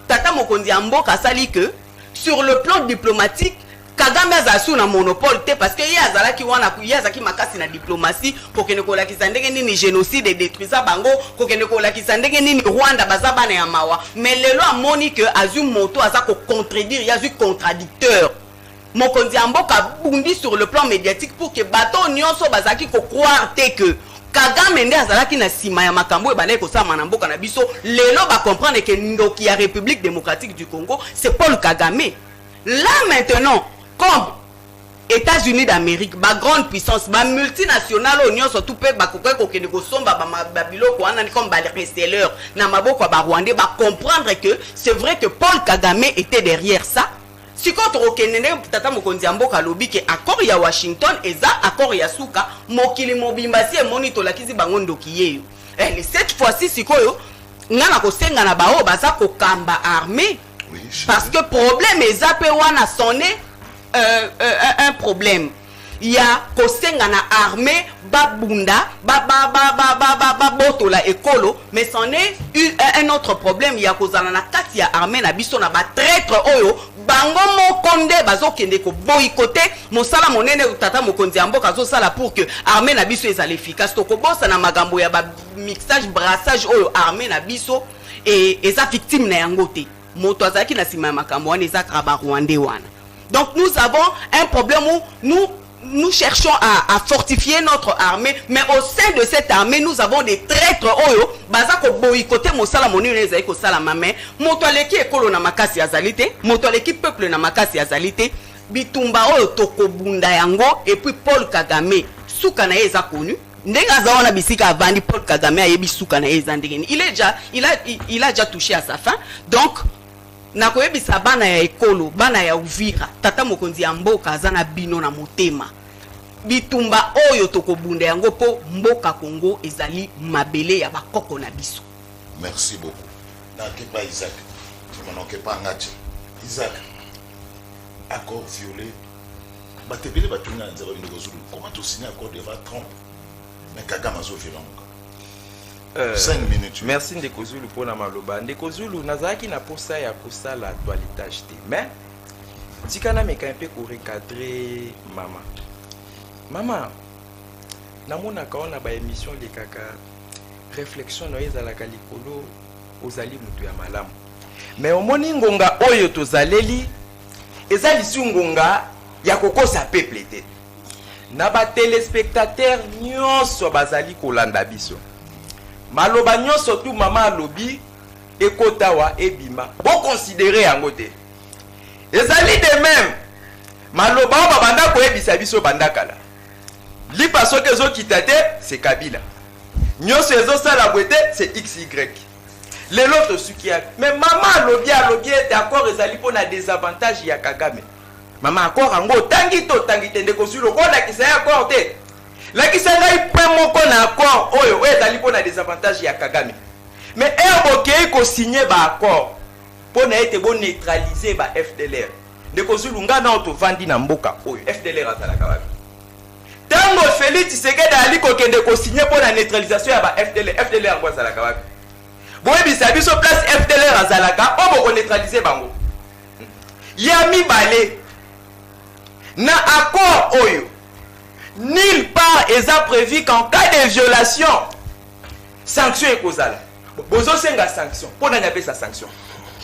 Tata mokonzi amboka sali que sur le plan diplomatique Kagame azasu na monopole te parce que yazalaki wana yazaki makasi na diplomatie pour que ne kolakisa ndenge nini génocide et détruisa bango pour que ne kolakisa ndenge nini Rwanda bazaba na mawa mais lelo amoni que azu moto azako contredire yazu contradicteur mokonzi amboka bundi sur le plan médiatique pour que bato nyonso bazaki ko croire te que Kagame nde azalaki na sima ya makambo e banaye ko sama na mboka na biso lelo ba comprendre que ndoki ya République démocratique du Congo c'est Paul Kagame. Là maintenant comme États-Unis d'Amérique, ba grande puissance, ba multinationale union surtout pe ba kokwe kokene ko somba ba biloko wana comme ba reseller na maboko ba Rwandais ba comprendre que c'est vrai que Paul Kagame était derrière ça. Si contre okene tata mokonzi amboka lobi ke accord ya Washington eza accord ya suka mokili mobimbasi e monito lakizi bango ndokiyeyo. Cette fois-ci sikoyo ngana ko senga na bao baza ko kamba armée. Oui, parce que problème ezape wana sonné un problème. Il y a kosenga na armée babunda botola ekolo mais c'en est un autre problème. Il y a kozana na kati ya armée na biso na ba traître oyo bango mokonde bazokende ko boycotter mosala monene tata mokonzi amboka zo sala pour que armée na biso ezala efficace to ko bossa na magambo ya ba mixage brassage oyo armée na biso et eza victime na yango te moto azaki na sima makambo wana eza kraba Rwandais wana. Donc nous avons un problème où nous cherchons à fortifier notre armée, mais au sein de cette armée, nous avons des traîtres oyo, bazako boycoté mosala moni nezai ko sala mame, moto aleki ekolo na makasi azalite, moto aleki peuple na makasi azalite, bitumba oyo tokobunda yango et puis Paul Kagame, suka na eza connu. Ndenga zaona bisika avandi Paul Kagame ayebi suka na eza ndengeni. Il a déjà touché à sa fin. Donc na koyebisa bana ya ekolo bana ya Uvira tata mokonzi ya mboka azana bino na motema bitumba oyo tokobunda yango po mboka Congo ezali mabele ya bakoko na biso. Merci beaucoup. Na kepa Isaac mon kepa ngati Isaac accord violé batebele batuna nzaba bino kozulu comment tu signer accord devant Trump mais Kagame azo violent. 5 minutes. Merci Ndeko Zulu pour la maloba. Ndeko Zulu nazaki na posa ya kosala toilettage te. Mais tikana meka un peu ko recadrer maman. Namona ka ona ba émission de kaka réflexion no ezalaka likolo ozali mutu ya malamu. Mais omoni ngonga oyo tozaleli ezali si ngonga ya kokosa peuple te. Na ba téléspectateurs nyonso bazali kolanda biso. Maloba nyonso tout mama alobi ekotawa ebima bon considérer yango te ezali de même maloba ba banda ko ebisa biso banda kala li paso ke zo kitate c'est Kabila nyonso ezo sala bwete c'est XY les autres sukia mais mama alobi d'accord ezali pona désavantage ya Kagame mama accord ngo tangi te ndeko Zulu ko na kisa ya accord te. La qui s'en a eu mon accord, oh, ezali pona des avantages ya Kagame. Mais Erboke ko signé ba accord pour na été bon neutraliser ba FDLR. De ko zulunga na auto vandi na mboka oyo FDLR azala kababi. Tango Félix Tshisekedi ali ko kende ko signé pour la neutralisation ya ba FDLR ngo azala kababi. Boye bisa biso place FDLR azala ka o bo ko neutraliser bango. Yami balé na accord oyo nulle part est prévu qu'en cas de violation sanction ekozala bozosenga sanction mpona nyapesa sanction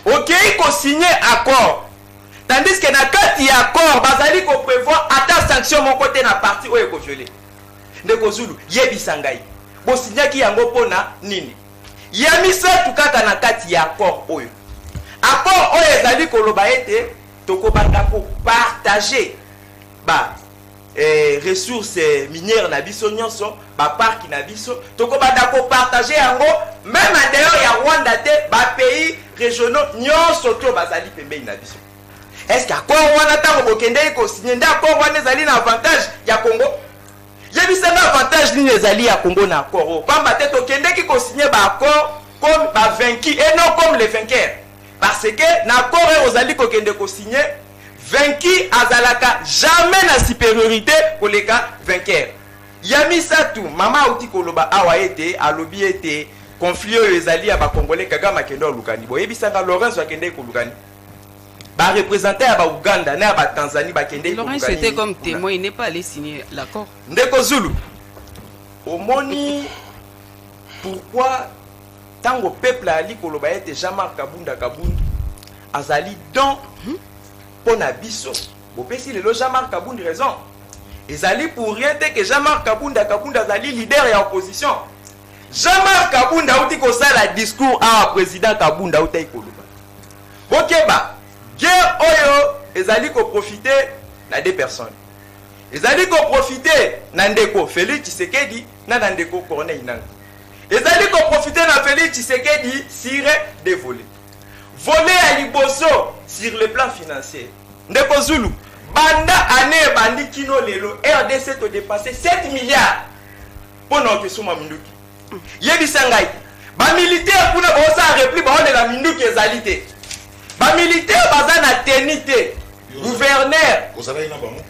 okei kosigner accord tandis que na kati ya accord bazali koprévoir ata sanction moko te na parti oyo ekoviole ndeko Zulu yebisa ngai bosignaki yango mpona nini ya misatu kaka na kati ya accord oyo ezali koloba ete tokobanda kopartage ressources minières na biso nyonso parc na biso tokobanda kopartage yango même en dehors ya Rwanda te pays régionaux nyonso to bazali pembeni na biso. Est-ce que accord wana tango bokende ko signer nda accord wana ezali na avantage ya Congo? Yebisa na avantage ni ezali ya Congo na accord pamba te tokende ki ko signer accord comme vaincu et non comme les vainqueurs. Parce que na accord ozali ko kende ko signer vaincu azalaka jamais na supériorité pour les cas vainqueurs. Yamisa tu mama uti koloba awa ete alobi ete conflit ezali ya ba congolais Kagame kendo lukani boyebisa nga Laurence akende ko lukani ba représenter ya ba Uganda na ba Tanzanie ba kende ko lukani. Laurence était comme témoin, il n'est pas allé signer l'accord. Ndeko Zulu omoni pourquoi tango peuple ali koloba ete Jean-Marc Kabunda azali donc pona biso bopesi lelo Jean-Marc Kabunda raison ezali pour rien que Jean-Marc Kabunda azali leader ya opposition. Jean-Marc Kabunda uti ko sala discours à président Kabunda utai koloba bokeba guerre oyo ezali ko profiter na deux personnes ezali ko profiter na ndeko Félix Tshisekedi na ndeko Corneille Nangaa ezali ko profiter na Félix Tshisekedi sire de voler à liboso sur le plan financier. Ndeko Zulu banda année bandi kino lelo RDC to dépasser 7 milliards pour notre suma minduki yebisa ngai ba militaire kuna bosa repli ba on la minduki ezalité ba militaire baza na tenité gouverneur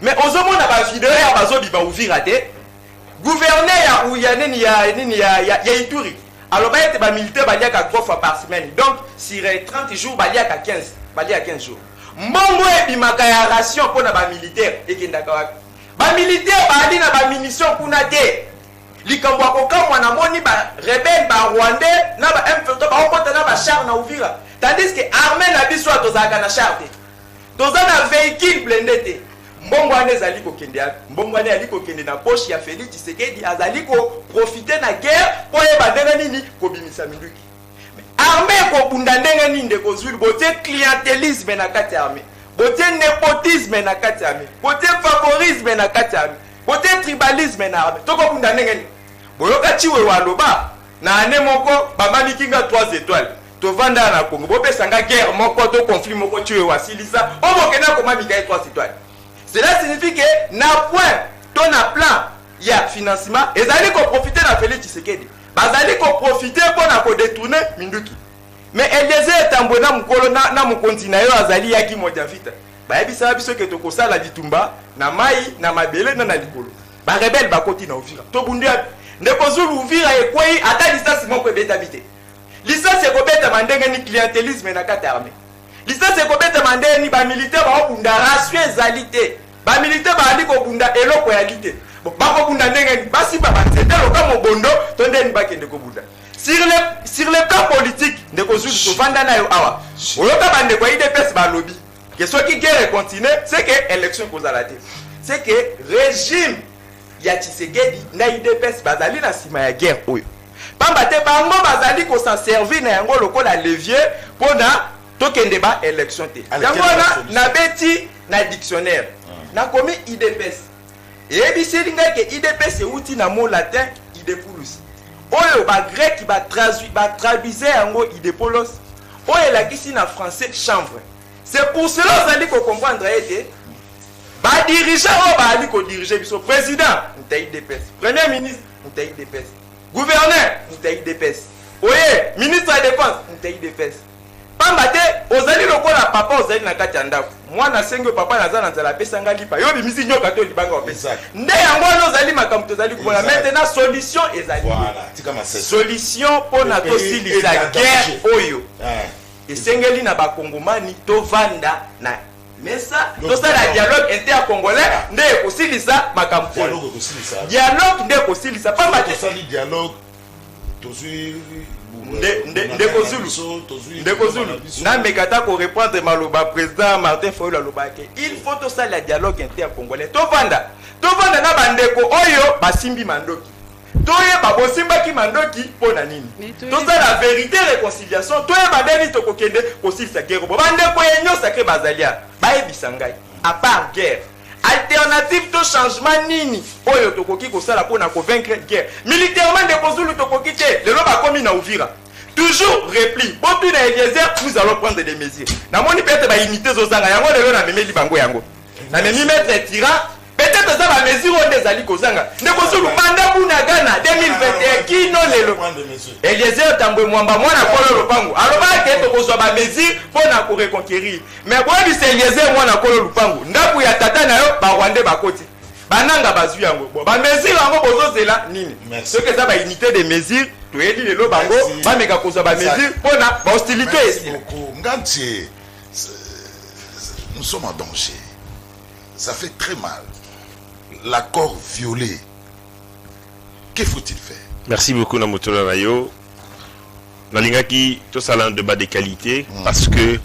mais ozomona ba vidéo ya bazobi ba uvira te gouverneur ya nini ya Ituri alors ba ete ba militaire baliaka 3 fois par semaine donc sur 30 jours baliaka 15 jours mbongo ebimaka ya ration pona ba militaire ekendaka wapi ba militaire bali na ba munition kuna te likambo akokamwa na moni ba rebelle ba rwandais na ba M23 ba okota na ba char na Uvira tandis que armée na biso tozaka na char te toza na véhicule blindé te mbongo ane ezali kokende mbongo ane ali kokende na poche ya Félix Tshisekedi azali ko profiter na guerre po yeba ndenge nini kobimisa minduki armée ko bunda ndenge nini Ndeko Zulu bote clientélisme na kati armée bote népotisme na kati armée bote favorisme na kati armée bote tribalisme na armée toko bunda ndenge nini boyoka chiwe waloba na ane moko bamami kinga 3 étoiles to vanda na Congo bopesanga guerre moko to conflit moko chiwe wasilisa obokena komami ka 3 étoiles. Cela signifie que na point ton plan il y a financement ezali ko profiter na Félix Tshisekedi bazali ko profiter pour na ko détourner minduki mais Eliezer Tambona mukolo na mukonzi na yo azali yaki moja vita bayebisa biso ke to kosala bitumba na mai na mabele na likolo ba rebelle bakoti na Uvira to bundia Ndeko Zulu Uvira ekwei ata distance moko beta bité licence ekobeta mandenge ni clientélisme na kati armée licence ekobeta mandenge ni ba militaire ba okunda ration ezalité ba militaire ba ali ko bunda eloko ya lité ba ko bunda ndenge ni basi ba batendelo kama bondo to ndeni bakende ko bunda sur le plan politique Ndeko Zulu to vanda na yo awa oyoka bande ko IDPS ba lobby que ce qui guerre continue c'est que élection kozala te c'est que régime ya Tshisekedi na IDPS bazali na sima ya guerre oyo pamba te bango bazali ko s'en servir na yango lokola levier pona tokende ba élection te yango na beti na dictionnaire na komi IDPS et biseli nga ke IDPS euti na mot latin idepoulos oyo ba grec ba traduisait yango idepolos oyo la kisi na français chambre. C'est pour cela que vous comprendre que ba dirigeant ba ali ko diriger biso président ntai IDPS premier ministre ntai IDPS gouverneur ntai IDPS oye ministre de défense ntai IDPS pamba te ozali lokola papa ozali na kati ya ndako mwana sengo papa naza na nzala pesa nga lipa yo bimisi nyoka to libanga opesa nde yango wana ozali makambo tozali komona maintenant solution ezali voilà tika masese solution pona kosilisa guerre oyo esengeli na bakongomani to vanda na mesa tosala dialogue intercongolais nde kosilisa makambo dialogue nde kosilisa pamba te tosali dialogue ndeko Zulu na mekata ko répondre maloba président Martin Fayulu alobake il faut tout ça la dialogue intercongolais to vanda na bandeko oyo basimbi mandoki toyeba bosimbaki mandoki pona nini toza la vérité réconciliation toyeba ndeni tokokende kosilisa guerre bo bandeko yenyo sacré bazalia bayebisa ngai à part guerre alternative to changement nini oyo tokoki kosala pona convaincre guerre militairement ndeko Zulu tokoki te lelo bakomi na Uvira toujours repli botu na Eliezer nous allons prendre des mesures na moni peut-être ba imiter zozanga yango lelo na memeli bango yango na memi mettre tira peut-être ça va mesure on des ali kozanga ndeko Zulu banda buna Ghana 2021 kino lelo Eliezer tambwe mwamba mwana kolo lupango aloba ke to kozwa ba mesure pona ko reconquérir mais bon bi c'est Eliezer mwana kolo lupango ndaku ya tata na yo ba Rwanda bakoti bananga bazwi yango bo ba mesure yango bozozela nini ce que ça va unité des mesures to edi lelo bango ba meka kozwa ba mesure pona ba hostilité ici Nganti nous sommes en danger, ça fait très mal. L'accord violé, que faut-il faire? Merci beaucoup Namotola Rayo. Nalingaki tout ça un débat de qualité parce que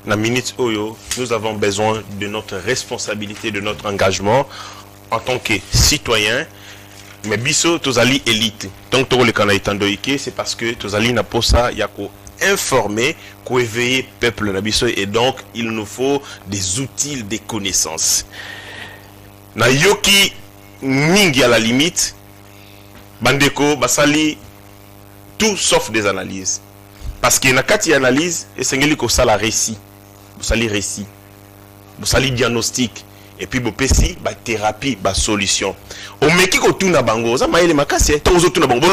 la minute Oyo, nous avons besoin de notre responsabilité, de notre engagement en tant que citoyen. Mais biso tozali élite. Donc to le Canada Tandoike, c'est parce que tozali na posa yako informer, ko éveiller peuple na biso et donc il nous faut des outils, des connaissances. Na yoki mingi à la limite bandeko basali tout sauf des analyses parce que na kati analyse esengeli ko sala récit basali récit basali diagnostic et puis bopesi ba thérapie ba solution o meki ko tuna bango za maele makasi to zo tuna bango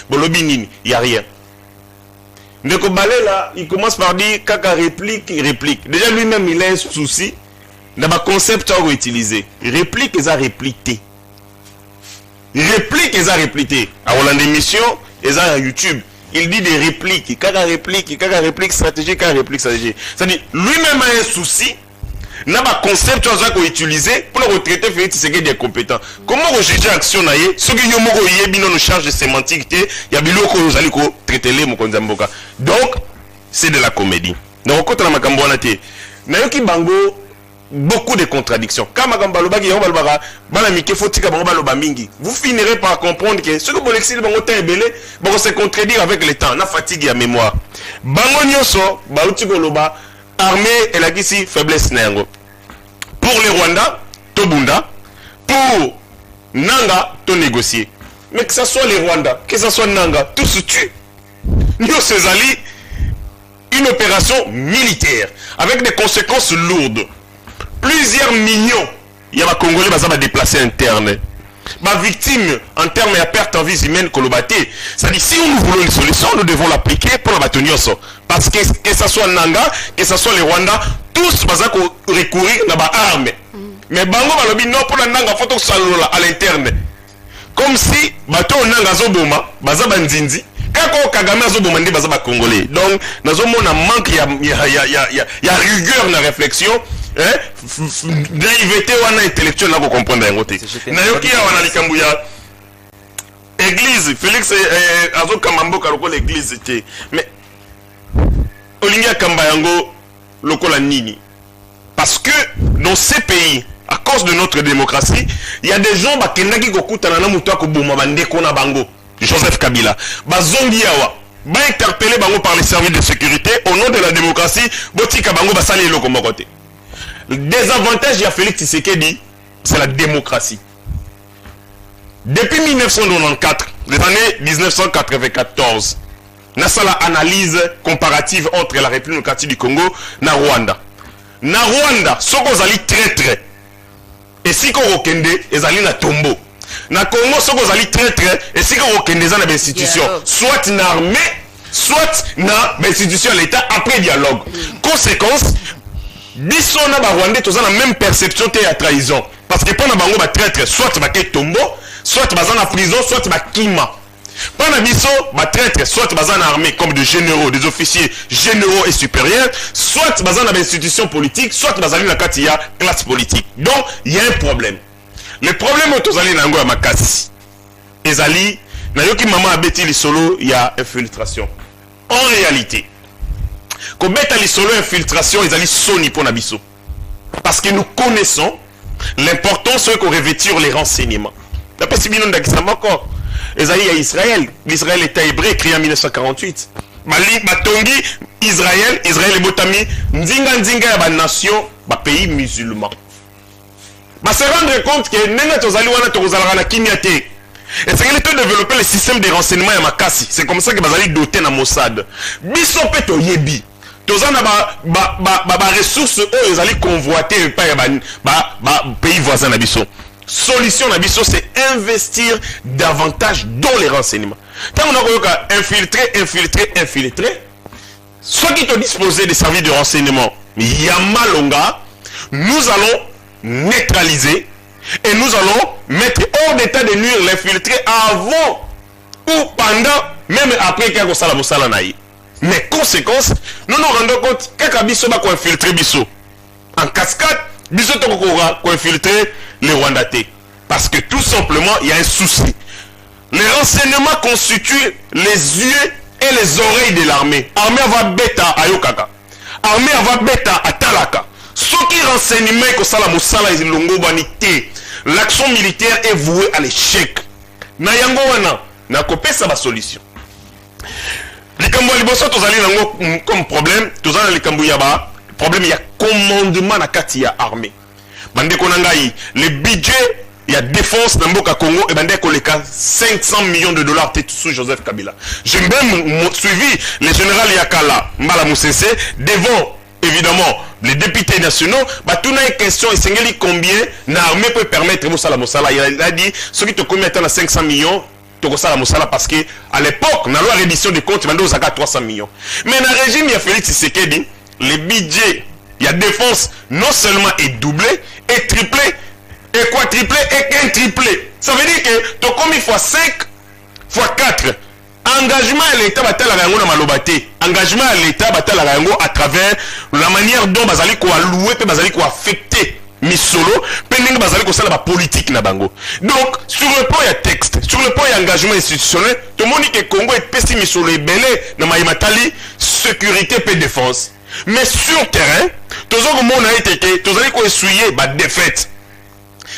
bolobi nini y a rien ndeko balela il commence par dire kaka réplique déjà lui-même il a un souci dans le concept qu'on utilisé réplique et répliqué à Hollande émission et à YouTube il dit des répliques réplique stratégique c'est-à-dire lui-même a un souci dans le concept qu'on utilisé pour le retraiter Félix Tshisekedi des compétents comment rejeter action naie ce que yo moko yebi non charge de sémantique il y a biloko nous allons traiter les mokonza mboka donc c'est de la comédie donc quand on a makambo na te na yoki bango beaucoup de contradictions. Vous finirez par comprendre que ce que vous l'exilez, vous se contredire avec le temps. On a fatigue à mémoire. Bango nyoso, armée et la gisi faiblesse nengo. Pour les Rwandais, Tobunda. Pour Nanga, to négocier. Mais que ce soit les Rwandais, que ce soit Nanga, tout se tue. Nous, ces alliés, une opération militaire avec des conséquences lourdes. Plusieurs millions, il y a des Congolais qui sont déplacés internes. Ma victime en termes de perte en vie humaine colobaté. C'est-à-dire si nous voulons une solution, nous devons l'appliquer pour la bâtonnière. Parce que ce soit Nanga, que ce soit les Rwandais, tous vont recourir à des armes. Mais Bango Balobi non pour la Nanga, il faut que ça à l'interne. Comme si bateau Nanga Zoboma, Baza Banzinzi, kako Kagame Zoboma ndi Baza Congolais. Donc, nous avons un manque, il y a rigueur dans la réflexion. Naïveté wana intellectuel na ko comprendre yango te na yoki ya wana likambu ya église Félix azo kamamboka lokola église te mais olingi akamba yango lokola nini parce que dans ces pays à cause de notre démocratie il y a des gens bakendaki kokutana na mutu akoboma bandeko na bango Joseph Kabila bazongi yawa ba interpellé bango par les services de sécurité au nom de la démocratie botika bango basali eloko moko te. Le désavantage de Félix Tshisekedi, c'est la démocratie. Depuis 1994, les années 1994, nous avons l'analyse comparative entre la République démocratique du Congo et Rwanda. Na Rwanda, ce qu'on a traître, et si qu'on rekende, ils allaient na tombeau. Na Congo, ce qu'on a traître, et si qu'on rekende, ils allaient institution, soit na armée, soit na institution à l'État après dialogue. Conséquence. Biso na ba Rwandais tous la même perception que la trahison parce que pendant bango ba traître soit ba ke tombo soit ba en prison soit ba kima pendant biso ba traître soit ba en armée comme des généraux des officiers généraux et supérieurs soit ba en institution politique soit ba na kati ya classe politique donc il y a un problème le problème aux allez nango ya makasi ezali nayoki mama abeti lisolo ya infiltration. En réalité, ko beta lisolo infiltration ezali soni pour nabiso. Parce que nous connaissons l'importance de revêtir les renseignements. D'après ce binon d'Akisamoko, ezali ya Israël, l'Israël État hébreu créé en 1948. Batongi Israël est botami nzinga ya ba nation ba pays musulman. Ba se rendre compte que nenga tozali wana tozalaka na kimia te. Et c'est qu'il faut développer le système de renseignement ya makasi. C'est comme ça que bazali doté na Mossad. Biso pe to yebi. Tozana ba ressources oyo ezali convoiter pa ya ba pays voisins na biso. Solution na biso c'est investir davantage dans les renseignements. Tant on a infiltrer, ceux qui ont disposé des services de renseignement, Yamalonga, nous allons neutraliser et nous allons mettre hors d'état de nuire l'infiltré avant ou pendant, même après qu'il y a un naï. Mais conséquence, nous nous rendons compte que Bisso va infiltrer Bisso. En cascade, Bisso va infiltrer les Rwandais. Parce que tout simplement, il y a un souci. Les renseignements constituent les yeux et les oreilles de l'armée. Armée va bêta à Yokaka. Armée va bêta à Talaka. Ce qui renseignement que Salah Moussala et Longo Banité, l'action militaire est vouée à l'échec. Nayango wana, na kopé ça va solution. Les Kambo Liboso, tous allés comme problème, tous allés les Kambo Yaba, problème il y a commandement na kati ya armée. Bande konangai, le budget il y a défense dans Mboka Congo et ben qu'on les 500 millions de dollars sous Joseph Kabila. J'ai même suivi le général Yakala Mbala Moussese devant évidemment les députés nationaux. Bah tout n'a une question et c'est combien l'armée peut permettre Moussala Moussala. Il a dit ceux qui te commettent à 500 millions. Tokosala Moussala parce que à l'époque dans la loi reddition des comptes il y a 300 millions. Mais dans le régime il y a Félix Tshisekedi le budget il y a défense non seulement est doublé et triplé et quadruplé et quintuplé. Ça veut dire que tu as commis fois 5 fois 4. Engagement à l'État batal la rango na malobate. Engagement à l'État batal la rango à travers la manière dont bazali ko allouer pe bazali ko affecter misolo pending bazali ko sala ba politique na bango. Donc sur le plan il y a texte, sur le plan il y a engagement institutionnel, tout le monde dit que Congo est pessimiste sur les belé na maimatali sécurité et défense. Mais sur terrain, tous les monde a été que tous allez ko essuyer ba défaite.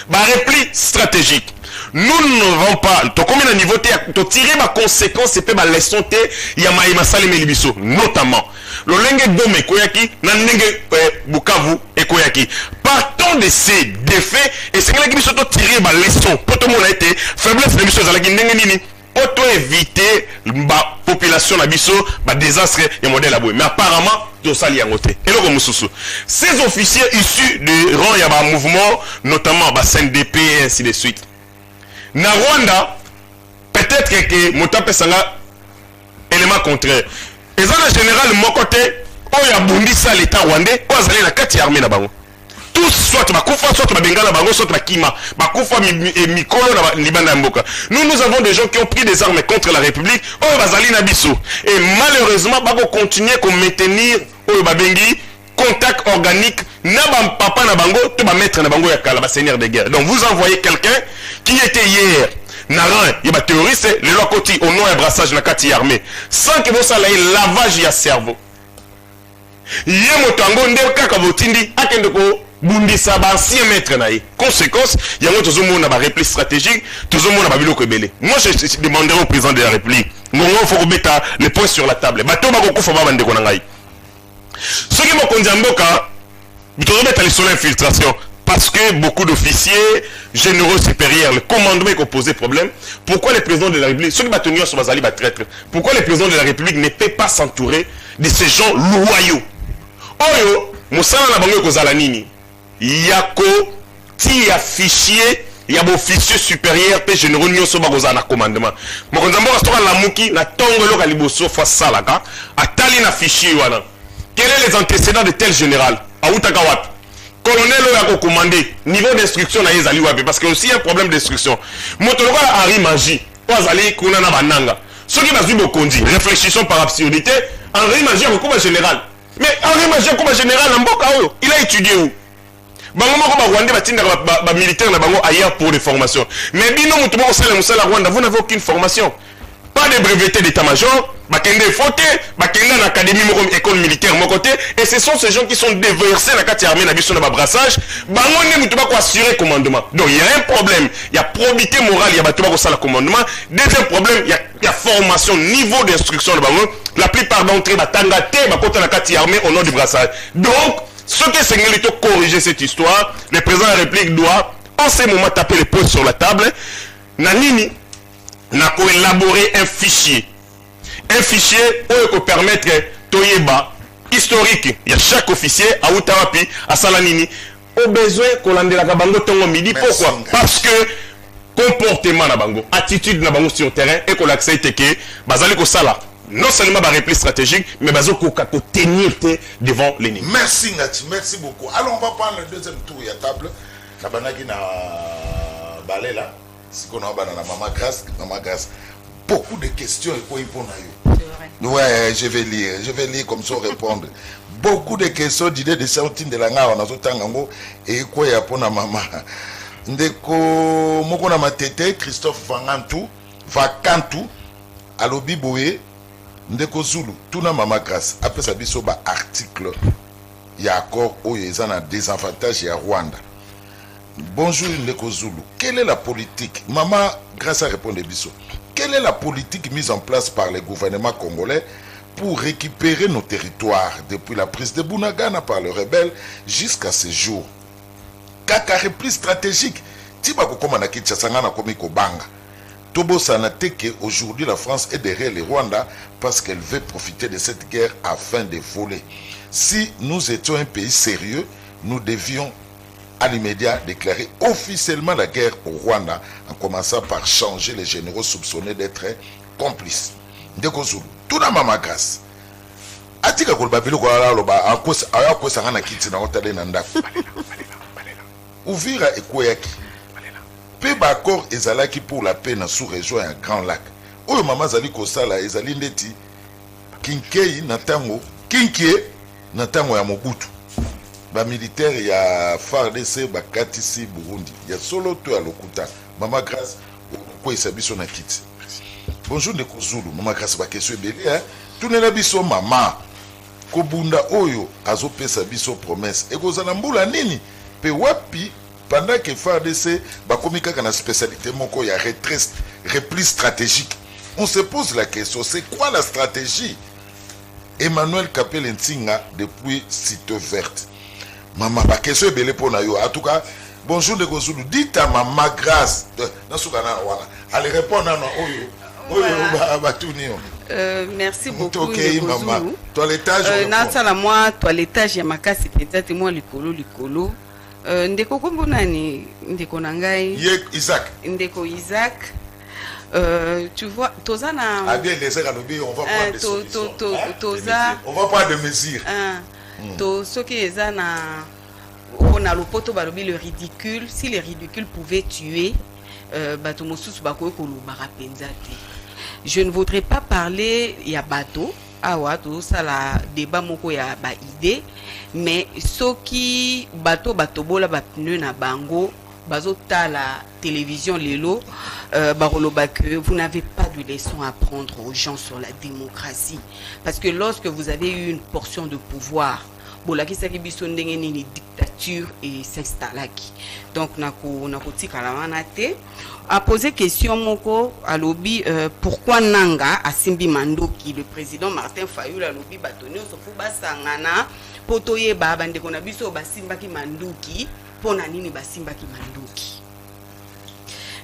Bah repli stratégique. Nous n'avons pas, tu combien de niveau tu tirer ma conséquence et ma leçon te ya maïma salime libiso notamment le lenge dome koyaki na lenge Bukavu et koyaki. Partons de ces défaits et c'est que libiso to tirer ma leçon pour tout le monde a été faiblesse de libiso zalaki ndenge nini auto éviter ba population na biso ba désastre et modèle aboué. Mais apparemment tout ça li angoté. Et là comme sous ces officiers issus de rang ya ba mouvement notamment ba CNDP et ainsi de suite. Na Rwanda peut-être que motape sanga élément contraire. Et ça le général mokote oya bundisa l'état rwandais o azali na kati armée na bango. Tous soit bakufa soit bengala bango soit bakima bakufa mikolo na libanda mboka. Nous avons des gens qui ont pris des armes contre la République o bazali na biso et malheureusement bako continuer qu'on maintenir o babengi contact organique na ba papa na bango to ba maître na bango ya kala ba seigneur de guerre. Donc vous envoyez quelqu'un qui était hier naran il ba terroriste le loi côté au nom et brassage na kati armée sans que vous salaye lavage ya cerveau. Yé motango nde kaka botindi akende ko bundisa ba ancien maître na ye. Conséquence yango tozomo na ba repli stratégique tozomo na ba biloko ebele. Moi je demanderai au président de la République ngongo faut remettre les points sur la table. Bato ba ko kufa ba bande ko na ngai. Ce qui m'a conduit à Mboka, vous remettre les sols infiltration parce que beaucoup d'officiers généraux supérieurs, le commandement est posé problème. Pourquoi le président de la République, ceux qui battent sur Bazali va traître, pourquoi le président de la République ne peut pas s'entourer de ces gens loyaux? Oyo, Moussala na bango kozala nini? Yako ti affichier ya officier supérieur pe généraux nyonso ba kozala na commandement. Mokonzambo restaurant la muki na tongolo ka liboso fa salaka atali na fichier wana. Quels sont les antécédents de tel général? Aoutaka wapi? Colonel Oyako commandé, niveau d'instruction na yezali wapi? Parce que aussi il y a un problème d'instruction. Motoloka Henri Magie, Oazali Kunana Bananga. Ceux qui basent Bokondi, réfléchissons par absurdité, Henri Magie a recours général. Mais Henri Magie a recours général en Mboka, il a étudié où? Bango Rwanda militaire na bango ailleurs pour les formations. Mais bino mutumo sala musala Rwanda, vous n'avez aucune formation. pas de breveté d'état-major, bakende fauté, bakende en académie, école militaire, mon côté, et ce sont ces gens qui sont déversés dans la carte armée, dans le brassage, bango ne peut pas assurer commandement. Donc il y a un problème, il y a probité morale, il y a pas le commandement. Deuxième problème, il y a formation, niveau d'instruction de bango. La plupart d'entre eux, batangate, bakote dans la carte armée au nom du brassage. Donc, ce que c'est de corriger cette histoire, le président de la République doit en ce moment taper les poches sur la table. Nanini n'a qu'à élaborer un fichier pour permettre Toyeba historique. Il y a chaque officier à Outarapi, à Salanini, au besoin qu'on ait la Kabango Tongo midi. Pourquoi? Parce que comportement na bango, attitude na bango sur le terrain et qu'on accepte que bazali ko sala. Non seulement par repli stratégique, mais bazo ko tenir devant l'ennemi. Merci Ngati, merci beaucoup. Alors on va prendre le deuxième tour à table. Na banaki na balela, si qu'on a banana Maman Grâce. Beaucoup de questions et quoi répondre à eux. Ouais, je vais lire comme ça répondre. Beaucoup de questions d'idées de Sautine de la Nga on a zotangango et quoi y a pour na maman. Ndeko moko na matete Christophe Vakantu alobi boye ndeko Zulu tuna Maman Grâce après ça biso ba article ya accord oyo eza na désavantage ya Rwanda. Bonjour ndeko Zulu, quelle est la politique? Maman Grâce a répondu biso. Quelle est la politique mise en place par le gouvernement congolais pour récupérer nos territoires depuis la prise de Bunagana par les rebelles jusqu'à ce jour? Kaka repli stratégique. Tiba kokoma na Kinshasa na komi kobanga. Tobo sanate que aujourd'hui la France est derrière le Rwanda parce qu'elle veut profiter de cette guerre afin de voler. Si nous étions un pays sérieux, nous devions à l'immédiat déclarer officiellement la guerre au Rwanda en commençant par changer les généraux soupçonnés d'être complices. Ndeko Zulu, tout na Maman Grâce. Atika kolbabilo kwa loba akosa sangana kiti na otale na ndako. Ouvira ekoyaki. Pe ba accord ezalaki pour la paix na sous-région ya Grand Lac. Oyo mama zali kosala ezali ndeti kinkei na tango, kinkie na tango ya Mobutu. Ba militaire ya FARDC bakatisi Burundi. Ya solo to ya lokuta. Maman Grâce ko isabiso na kiti. Bonjour ndeko Zulu, Maman Grâce ba question ebele hein. Tunela biso mama. Kobunda oyo azopesa biso promesse. Ekozala mbula nini? Pe wapi pendant que FARDC bakomika kana spécialité moko ya repli stratégique. On se pose la question, c'est quoi la stratégie? Emmanuel Kapel Ntinga depuis Cité Verte. Maman, ba question ebele pona yo. En tout cas, bonjour de Gozulu. Dites à Maman Grâce. Allez répondre à merci beaucoup. Okay, maman. Toilettage. Toilettage ya makasi peut-être moi likolo. Ndeko kombo nani ndeko nangai Isaac. Ndeko Isaac. Tu vois, Tozana. Ah bien, les Arabes, on va prendre des solutions. On va prendre des mesures. Ce qui est on a le poto balobi le ridicule. Si le ridicule pouvait tuer, je ne voudrais pas parler ya bateau. Ça la débat moko ya ba idée, mais ce qui bateau bola ba pneu na bango bazo ta la télévision lelo que vous n'avez pas de leçon à prendre aux gens sur la démocratie, parce que lorsque vous avez eu une portion de pouvoir bolaki saki biso ndenge nini dictature et s'installaki. Donc nako tika la manate a posé question moko à lobby pourquoi nanga asimbi Mandoki, le président Martin Fayulu a lobby batoni osofu basangana potoye ba bande kona biso basimbaki Mandoki pona nini basimbaki Mandoki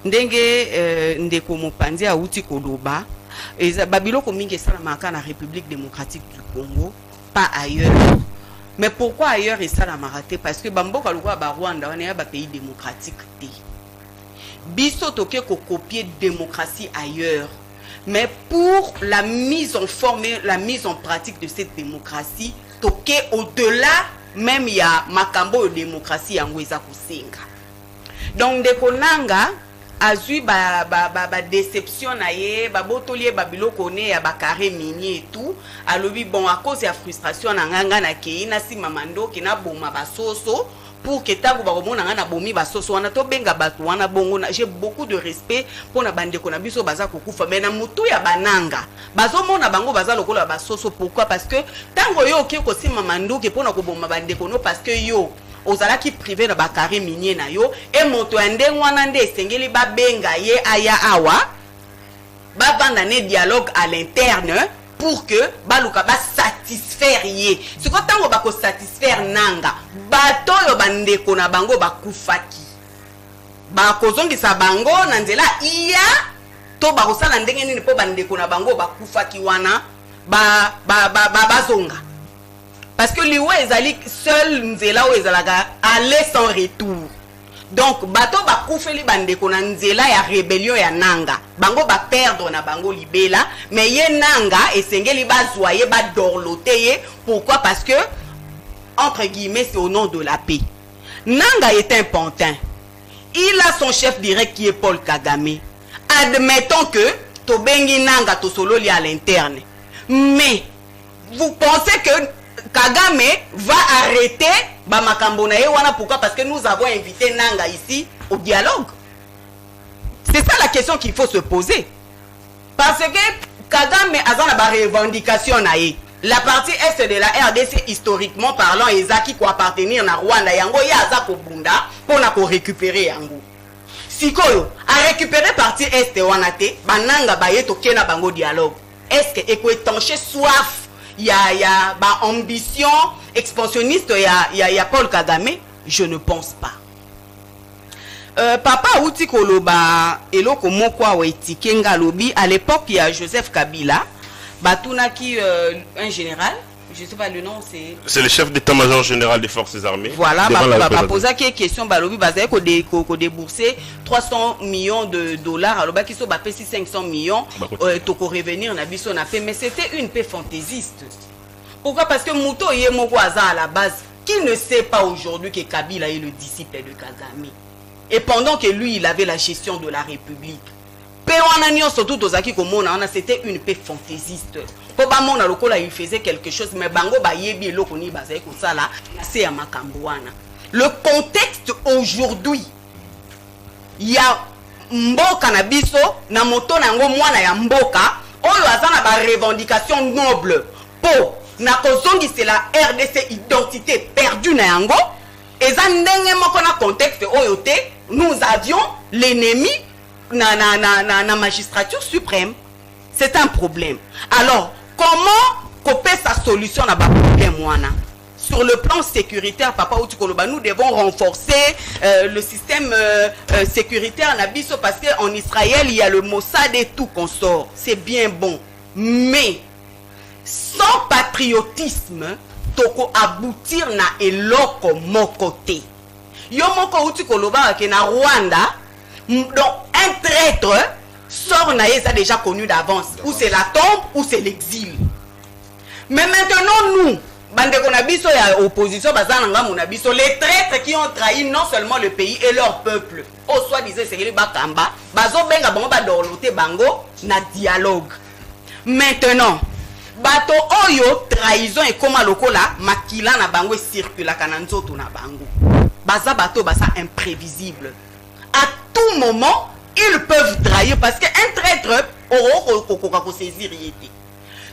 ndenge ndeko mopanzi a uti koloba eza babiloko mingi sala maka na République démocratique du Congo, pas ailleurs. Mais pourquoi ailleurs et ça la maraté? Parce que Bamboka Lugwa Rwanda on est un pays démocratique. Biso toke ko copier démocratie ailleurs. Mais pour la mise en forme, la mise en pratique de cette démocratie, toke au-delà même il y a makambo de démocratie en Weza Kusenga. Donc de konanga azui ba déception na ye ba botolier babilo koné ya ba carré minier et tout alobi bon à cause de la frustration na nganga na keina si mamando ki na boma basoso pour que tango bakomona nga na bomi basoso wana to benga bato wana bongo na j'ai beaucoup de respect pour na bandeko na biso baza kokufa mais na mutu ya bananga bazomona bango baza lokola basoso. Pourquoi? Parce que tango yo oki kosima manduki mpona koboma bandeko no parce que yo ozala ki privé na bakari minier na yo et moto ya ndenge wana nde esengeli babenga ye aya awa bavanda ne dialogue à l'interne pour que baluka ba satisfaire ye. Ce que tango bako satisfaire nanga bato yo bandeko na bango bakufaki bako zongisa bango na nzela iya to bakosala ndenge nini po bandeko na bango bakufaki wana bazonga parce que liwe ezali seul nzela o ezalaka aller sans retour. Donc bato bakufeli bandeko na nzela ya rébellion ya nanga bango ba perdre na bango libela mais ye nanga esengeli bazwa ye ba dorloter ye. Pourquoi? Parce que entre guillemets c'est au nom de la paix. Nanga est un pantin, il a son chef direct qui est Paul Kagame. Admettons que tobengi nanga to solo li à l'interne, mais vous pensez que Kagame va arrêter Bamakambo na ye wana? Pourquoi? Parce que nous avons invité Nanga ici au dialogue. C'est ça la question qu'il faut se poser. Parce que Kagame a na ba revendication na ye. La partie est de la RDC historiquement parlant ezaki ko appartenir na Rwanda yango ya aza ko bunda pour na ko récupérer yango. Sikoyo a récupérer partie est wana te bananga ba ye to kena bango dialogue. Est-ce que eko étancher soif il y a ba ambition expansionniste il y a Paul Kagame? Je ne pense pas. Papa outi koloba eloko moko wa etikenga lobi à l'époque il y a Joseph Kabila batunaki un général, je sais pas le nom, c'est le chef d'état-major général des forces armées. Voilà, poser une question balobi bazay ko débourser 300 millions de dollars alors qui so ba pesi 500 millions to ko revenir na biso na paix, mais c'était une paix fantaisiste. Pourquoi? Parce que Muto Yemoko Aza à la base qui ne sait pas aujourd'hui que Kabila est le disciple de Kagame et pendant que lui il avait la gestion de la République. C'était une paix fantaisiste. Il faisait quelque chose, mais le contexte aujourd'hui, il y a mboka na biso na moto na ngo mwana ya mboka oyo azana ba revendication noble po na kozongi c'est la RDC identité perdue na yango eza ndenge moko na contexte oyo te nous avions l'ennemi na magistrature suprême. C'est un problème. Alors, comment couper sa solution à ba problème wana? Sur le plan sécuritaire, Papa Outikoloba, nous devons renforcer le système sécuritaire na biso parce qu'en Israël, il y a le Mossad et tout qu'on sort. C'est bien bon. Mais, sans patriotisme, toko aboutir na eloko mokote. Yo moko Outikoloba ke na Rwanda, donc un traître sort naïsa déjà connu d'avance. Ou c'est la tombe ou c'est l'exil. Mais maintenant nous, bandeko na biso ya opposition bazana nga biso, les traîtres qui ont trahi non seulement le pays et leur peuple. Au soit disait c'est bakamba, bazo benga bango ba dorloté bango na dialogue. Maintenant, bato oyo trahison et koma lokola makila na bango circula kananzo to na bango. Baza bato basa imprévisible. À tout moment, ils peuvent trahir parce qu'un traître aura saisir yété.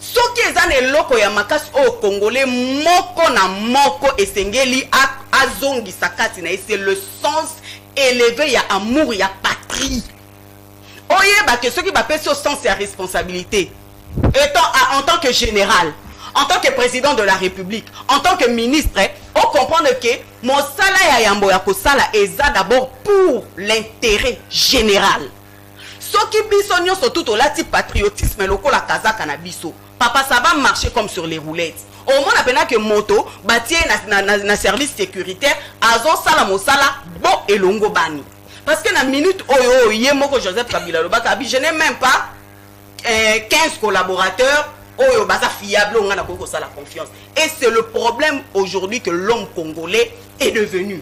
Ce qui est dans loko ya makas au Congolais, moko na moko esengeli a zongi sakati na c'est le sens élevé ya amour ya patrie. Oye ba que ceux qui va passer au sens et à responsabilité. Étant en tant que général, en tant que président de la République, en tant que ministre, on comprend que mon salaire yambo ya ko sala eza d'abord pour l'intérêt général. Ce qui bisognon surtout au lati patriotisme loko la kazaka na biso. Papa ça va marcher comme sur les roulettes. Au moins appena que moto batie na service sécuritaire azo sala mo sala bo elongo bani. Parce que na minute oyo yemoko Joseph Kabila lobaka je n'ai même pas 15 collaborateurs oyo baza fiable on a beaucoup ça la confiance. Et c'est le problème aujourd'hui que l'homme congolais est devenu.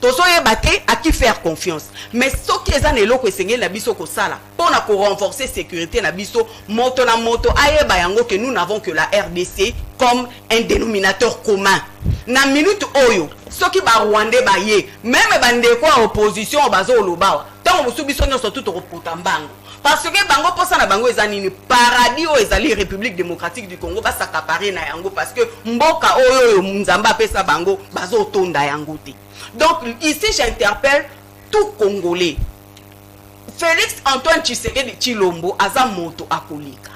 Tozoye baté à qui faire confiance. Mais ce qui est en eloko esengeli na biso ko sala pour na ko renforcer sécurité na biso moto na moto ayeba yango que nous n'avons que la RDC comme un dénominateur commun. na minute oyo soki ba Rwandais ba ye même bandeko a opposition bazo lobawa tant mosusu biso nyonso tout okopota mbango parce que bango posa na bango ezali ni paradis o ezali République démocratique du Congo basakapare na yango parce que mboka oyo Nzamba pesa bango bazo tonda yango te. Donc ici j'interpelle tout Congolais. Félix Antoine Tshisekedi Tshilombo aza moto akolika.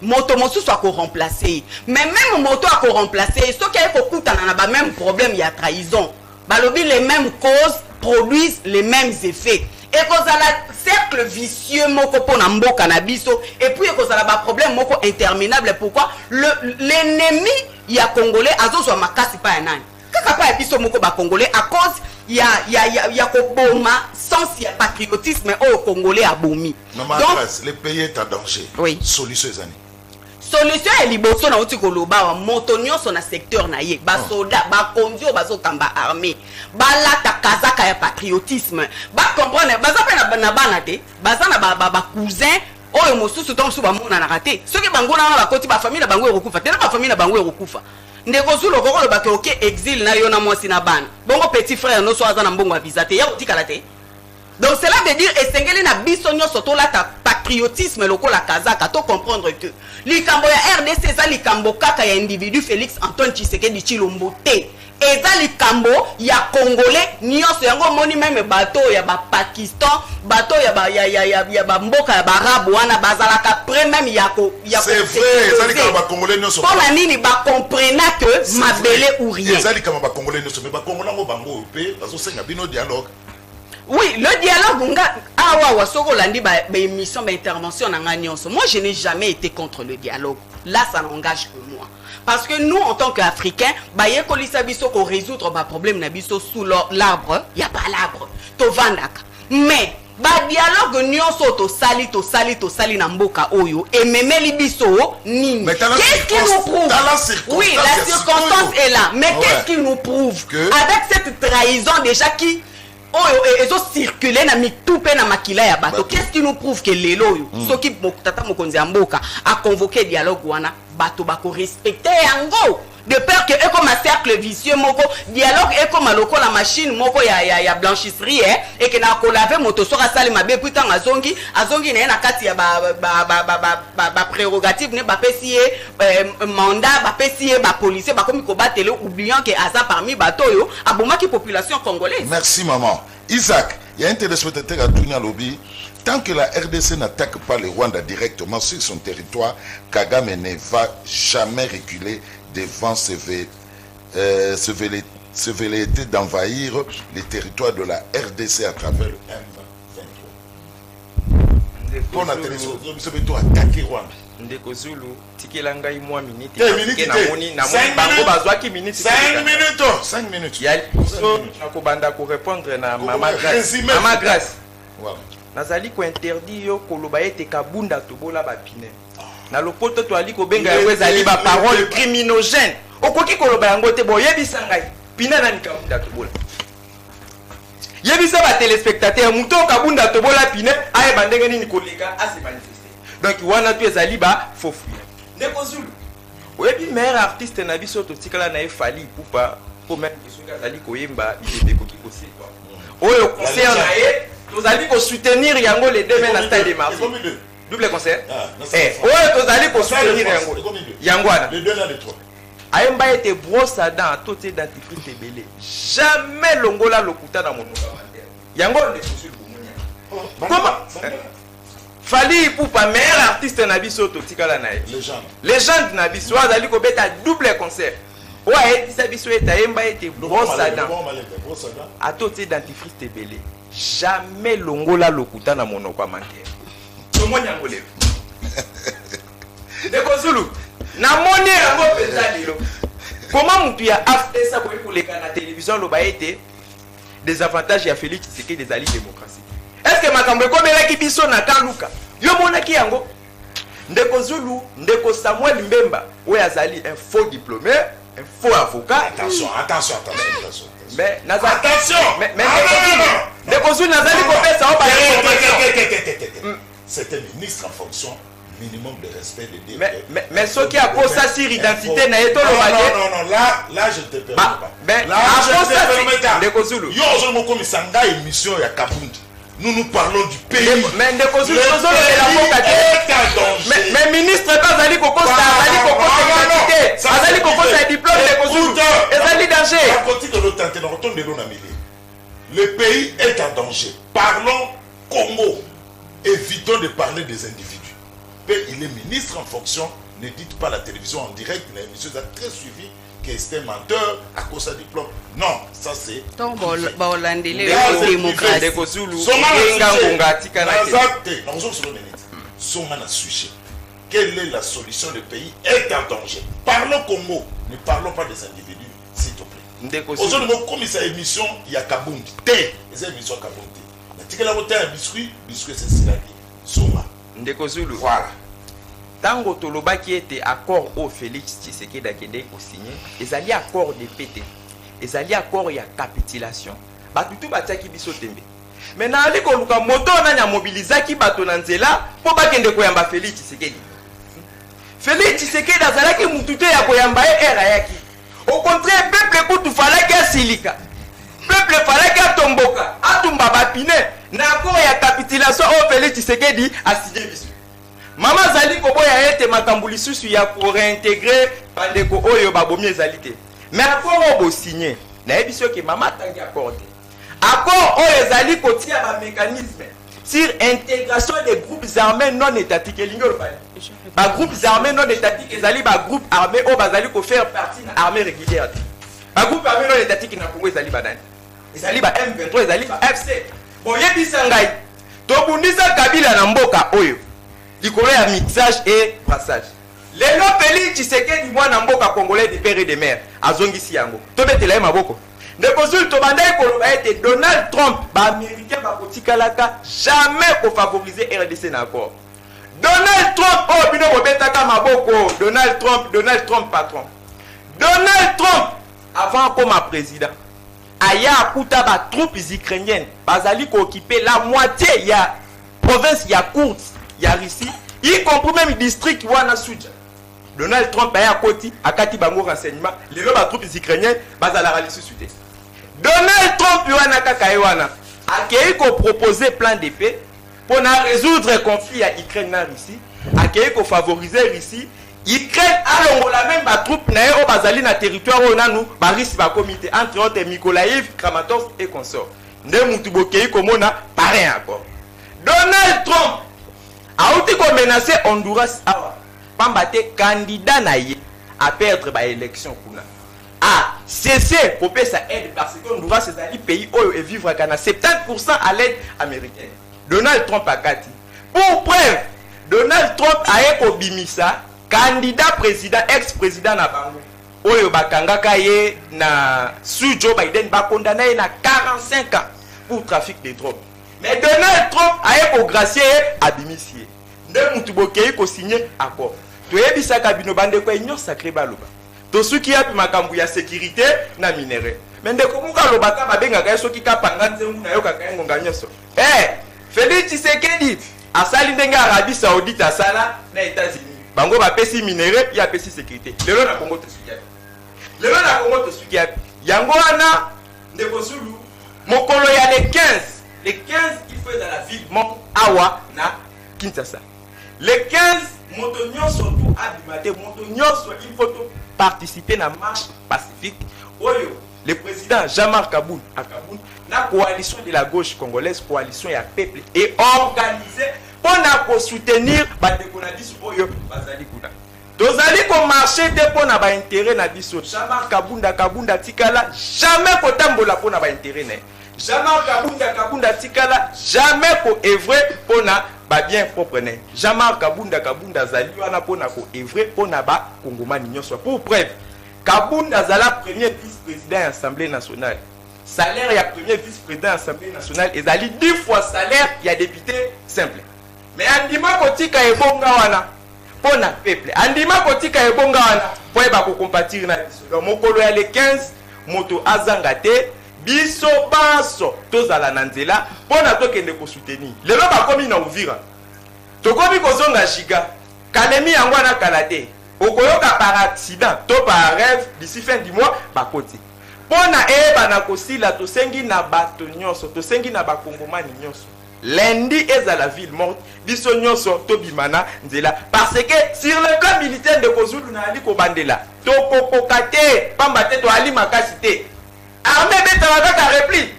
Moto mosusu ako remplacer. Mais même moto ako remplacer, ce qui est kokutana na ba même problème ya trahison. Balobi les mêmes causes produisent les mêmes effets. Et kozala cercle vicieux moko pona mboka na biso et puis kozala ba problème moko interminable. Pourquoi l'ennemi ya congolais azozwa makasi pa ya nani? Kaka pa ya biso moko ba congolais à cause ya koboma sens ya patriotisme au congolais abomi. Maman Grace, le pays est en danger. Oui. Solution ezani. Solution est liboso na uti koloba wa moto nyonso na secteur na ye ba soldat ba kondio bazo kamba armée ba lata kazaka ya patriotisme ba comprendre baza pe na bana te baza na ba cousin oyo mosusu to mosusu ba mona na raté soki bango na ba koti ba famille na bango ekokufa te na ba famille na bango ekokufa ndeko zulo kokolo ba ke exil na yo na mwasi na bana bongo petit frère no so aza na mbongo ya visa te ya otikala te. Donc cela veut dire esengeli na biso nyonso to lata patriotisme lokola kazaka to comprendre que likambo ya RDC eza likambo kaka ya individu Félix Antoine Tshisekedi Tshilombo te eza likambo ya congolais nyonso yango moni même bato ya ba Pakistan bato ya ba mboka ya barabu wana bazalaka près même ya c'est vrai eza likambo ba congolais nyonso pona nini ba comprena que mabele ou rien eza likambo ba congolais nyonso mais ba congolais ngo bango pe bazo senga bino dialogue. Oui, le dialogue, émission, intervention, moi je n'ai jamais été contre le dialogue. Là, ça n'engage que moi. Parce que nous, en tant qu'Africains, qu'on résoudre les problèmes sous l'arbre, il n'y a pas l'arbre. Mais, dialogue, nous sali na mboka oyo, et même les biso, nini. Qu'est-ce qui nous prouve? Oui, la circonstance est là. Mais qu'est-ce qui nous prouve? Avec cette trahison déjà qui ils ont circulé na mitupe na makila ya bato. Qu'est-ce qui nous prouve que lelo yo soki tata mokonzi ya mboka a convoqué dialogue wana bato bako respecter yango de peur que comme un cercle vicieux moko dialogue est comme loko la machine moko ya blanchisserie et que na ko laver moto sora sale mabe putain azongi na kati ya ba prérogative ne ba pesier mandat ba pesier ba policier ba komi ko batele oubliant que aza parmi bato yo aboma ki population congolaise. Merci maman. Isaac, il y a un téléspectateur à Tunia Lobby. Tant que la RDC n'attaque pas le Rwanda directement sur son territoire, Kagame ne va jamais reculer devant ses velléités d'envahir les territoires de la RDC à travers le M23. Pour la télévision, nous devons attaquer Rwanda. Ndeko Zulu, tikela ngai mwa minute. 5 minutes. Ya so nakobanda ko répondre na Mama Grace. Mama Grace. Voilà. Nazali ko interdit yo koloba ete kabunda tobola ba pine. Na lopoto to ali ko benga yo ezali ba parole criminogène. Okoki koloba yango te boyebisa ngai. Pina na nikabunda tobola. Yebisa ba téléspectateur muto kabunda tobola pine aye bandenge nini koleka ase manifester. Donc wana tu ezali ba fofu. Ndeko Zulu. Oyebi meilleur artiste na biso to tikala na Fally Ipupa pour même kisunga zali koyemba ibebe koki kose quoi. Oyo concert na ye tozali ko soutenir yango les deux men na stade de Marseille. Double concert. Oyo tozali ko soutenir yango. Yango wana. Les deux là les trois. Ayemba était brosse à dents tout dentifrice ebele. Jamais longola lokuta na monoka wanter. Yango le souci bomunya. Comment Fally Ipupa meilleur artiste na biso to tikala na ye. Légende na biso azali ko beta double concert. Ouais, ça biso eta yemba était brosse à dents. A tout dentifrice ebele. Jamais longola lokuta na monoko wanter. To monya ngoleve. Ndeko Zulu. Na moni yango pesa lilo. Comment mutu ya after ça pour koleka na télévision lo baete des avantages ya Félix Tshisekedi des alliés démocratie. Est-ce que makambo ko belaki biso na kaluka? Yo monaki yango. Ndeko Zulu, ndeko Samuel Mbemba, ou azali un faux diplômé, un faux avocat. Attention. Mais attention. Mais ndeko Zulu nazali ko pesa o ba. C'était ministre en fonction. minimum de respect de dire. Mais ce qui a posé ça sur l'identité, non, là je te permets pas. Là je te permets pas. Yo, je me comme sanga émission ya Kabundi. Nous parlons du pays. Mais ministre Bazali Koko, Bazali Koko, Bazali Koko, c'est diplôme de Kozulu. Bazali danger. Le pays est en danger. Parlons Congo. Évitons de parler des individus. Il est ministre en fonction. Ne dites pas la télévision en direct. L'émission a très suivi que c'était menteur à cause de diplôme. Non, ça c'est. Quelle est la solution? Le pays est en danger. Parlons Congo. Ne parlons pas des individus, s'il te plaît. Aujourd'hui, comme ça émission, il y a Kabundi. Thé, c'est émission Kabundi. La biscuit, biscuit c'est Silaki. Soma. Ndeko Zulu. Voilà. Tango Toloba qui était accord au Félix Tshisekedi Akende au signé, ils allaient accord de pété. Ils allaient accord il y a capitulation. Batutu bataki biso tembe. Maintenant ali ko luka moto na nya mobilizaki bato na nzela po bakende koyamba Félix Tshisekedi. Félix Tshisekedi azalaki mutute ya koyamba era yaki. Au contraire, peuple kutu falaki asilika. Peuple falaki atomboka, atumba bapine na accord ya capitulation au Félix Tshisekedi asigné biso. Mama zali koboya ete makambo lisusu ya ko réintégrer bandeko oyo babomi ezalité. Mais accord obo signé. Na ebiso ke mama tangi accord. Accord oyo ezali kotia ba mécanisme sur intégration des groupes armés non étatiques elingolo bali. Ba groupes armés non étatiques ezali ba groupe armé o bazali ko faire partie na armée régulière. Ba groupe armé non étatique na Congo ezali banani. Ezali ba M23 ezali ba FC. Bon yebisa ngai. To bundisa Kabila na mboka oyo. Likolo ya mixage et brassage. Lelo Félix Tshisekedi mwana mboka congolais de père et de mère azongisi yango. To betela maboko. Ndeko Zulu to bandai koloba ete Donald Trump ba américain ba kotikalaka jamais ko favoriser RDC na accord. Donald Trump oh bino bobetaka maboko. Donald Trump patron. Donald Trump avant comme président aya akuta ba troupes ukrainiennes bazali ko occuper la moitié ya province ya Koursk ya Russie, y compris même district wana Suja. Donald Trump aya koti akati bango renseignement les ba troupes ukrainiennes bazala ralisi suite. Donald Trump wana kaka wana akei ko proposer plan de paix pour résoudre le conflit à Ukraine na Russie, akei ko favoriser Russie. Ukraine alongola même ba troupe na yo bazali na territoire onanu ba Russie ba comité entre autres Mykolaiv, Kramatorsk et consorts. Nde mutu bokei komona pareil encore. Donald Trump a outi ko menacer Honduras awa pambate candidat na ye à perdre ba élection kuna. A cesser pour payer sa aide parce que Honduras c'est un pays où vivre à 70% à l'aide américaine. Donald Trump a kati. Pour preuve, Donald Trump a eko bimisa candidat président ex-président na bango. Oyo bakangaka ye na sous Joe Biden ba condamné na 45 ans pour trafic de drogue. Mais Donald Trump a eko gracier a bimisier. Nde mutu bokei ko signer accord. To yebisaka bino bande ko union sacré baloba. To suki ya makambu ya sécurité na minéraux. Mais ndeko muka lobaka babengaka soki kapanga nzengu na yo kaka ngonga nyoso. Félix Tshisekedi asali ndenge Arabie Saoudite asala na États-Unis. Bango ba pesi minéraux ya pesi sécurité. Lelo na Congo to suki ya. Yango wana ndeko Zulu mokolo ya le 15 il faut dans la ville mon awa na Kinshasa. Le 15 moto nyonso to abimate moto nyonso il faut participer na marche pacifique. Oyo le président Jean-Marc Kaboun à Kaboun la coalition de la gauche congolaise coalition ya peuple est organisée pour soutenir bandeko na biso oyo bazali kuna. Tozali ko marcher de pour na ba intérêt na biso. Jean-Marc Kabunda tikala jamais ko tambola pour na ba intérêt ne. Jean-Marc Kabunda tikala jamais ko œuvrer pour na ba bien propre ne. Jean-Marc Kabunda zali wana pour na ko œuvrer pour na ba kongomani nyonso. Pour preuve Kabunda zala premier vice-président de l'Assemblée nationale. Salaire ya premier vice-président de l'Assemblée nationale ezali 10 fois salaire ya député simple. Mais andima kotika ebonga wana pona peuple. Andima kotika ebonga wana po eba ko compatir na biso. Donc mokolo ya le 15 moto azanga te biso baso tozala na nzela pona tokende ko soutenir. Lelo ba komi na Uvira. Tokomi kozonga shiga. Kalemi yango na kalate. Okoyoka par accident, to par rêve d'ici fin du mois bakoti. Pona bana kosila to sengi na bato nyonso, to sengi na bakongomani nyonso. Lundi est à la ville morte, biso nyonso to bimana nzela parce que sur le camp militaire de Kozulu na ali ko bandela. To kokokate pamba te to ali makasite. Armée beta wakaka repli.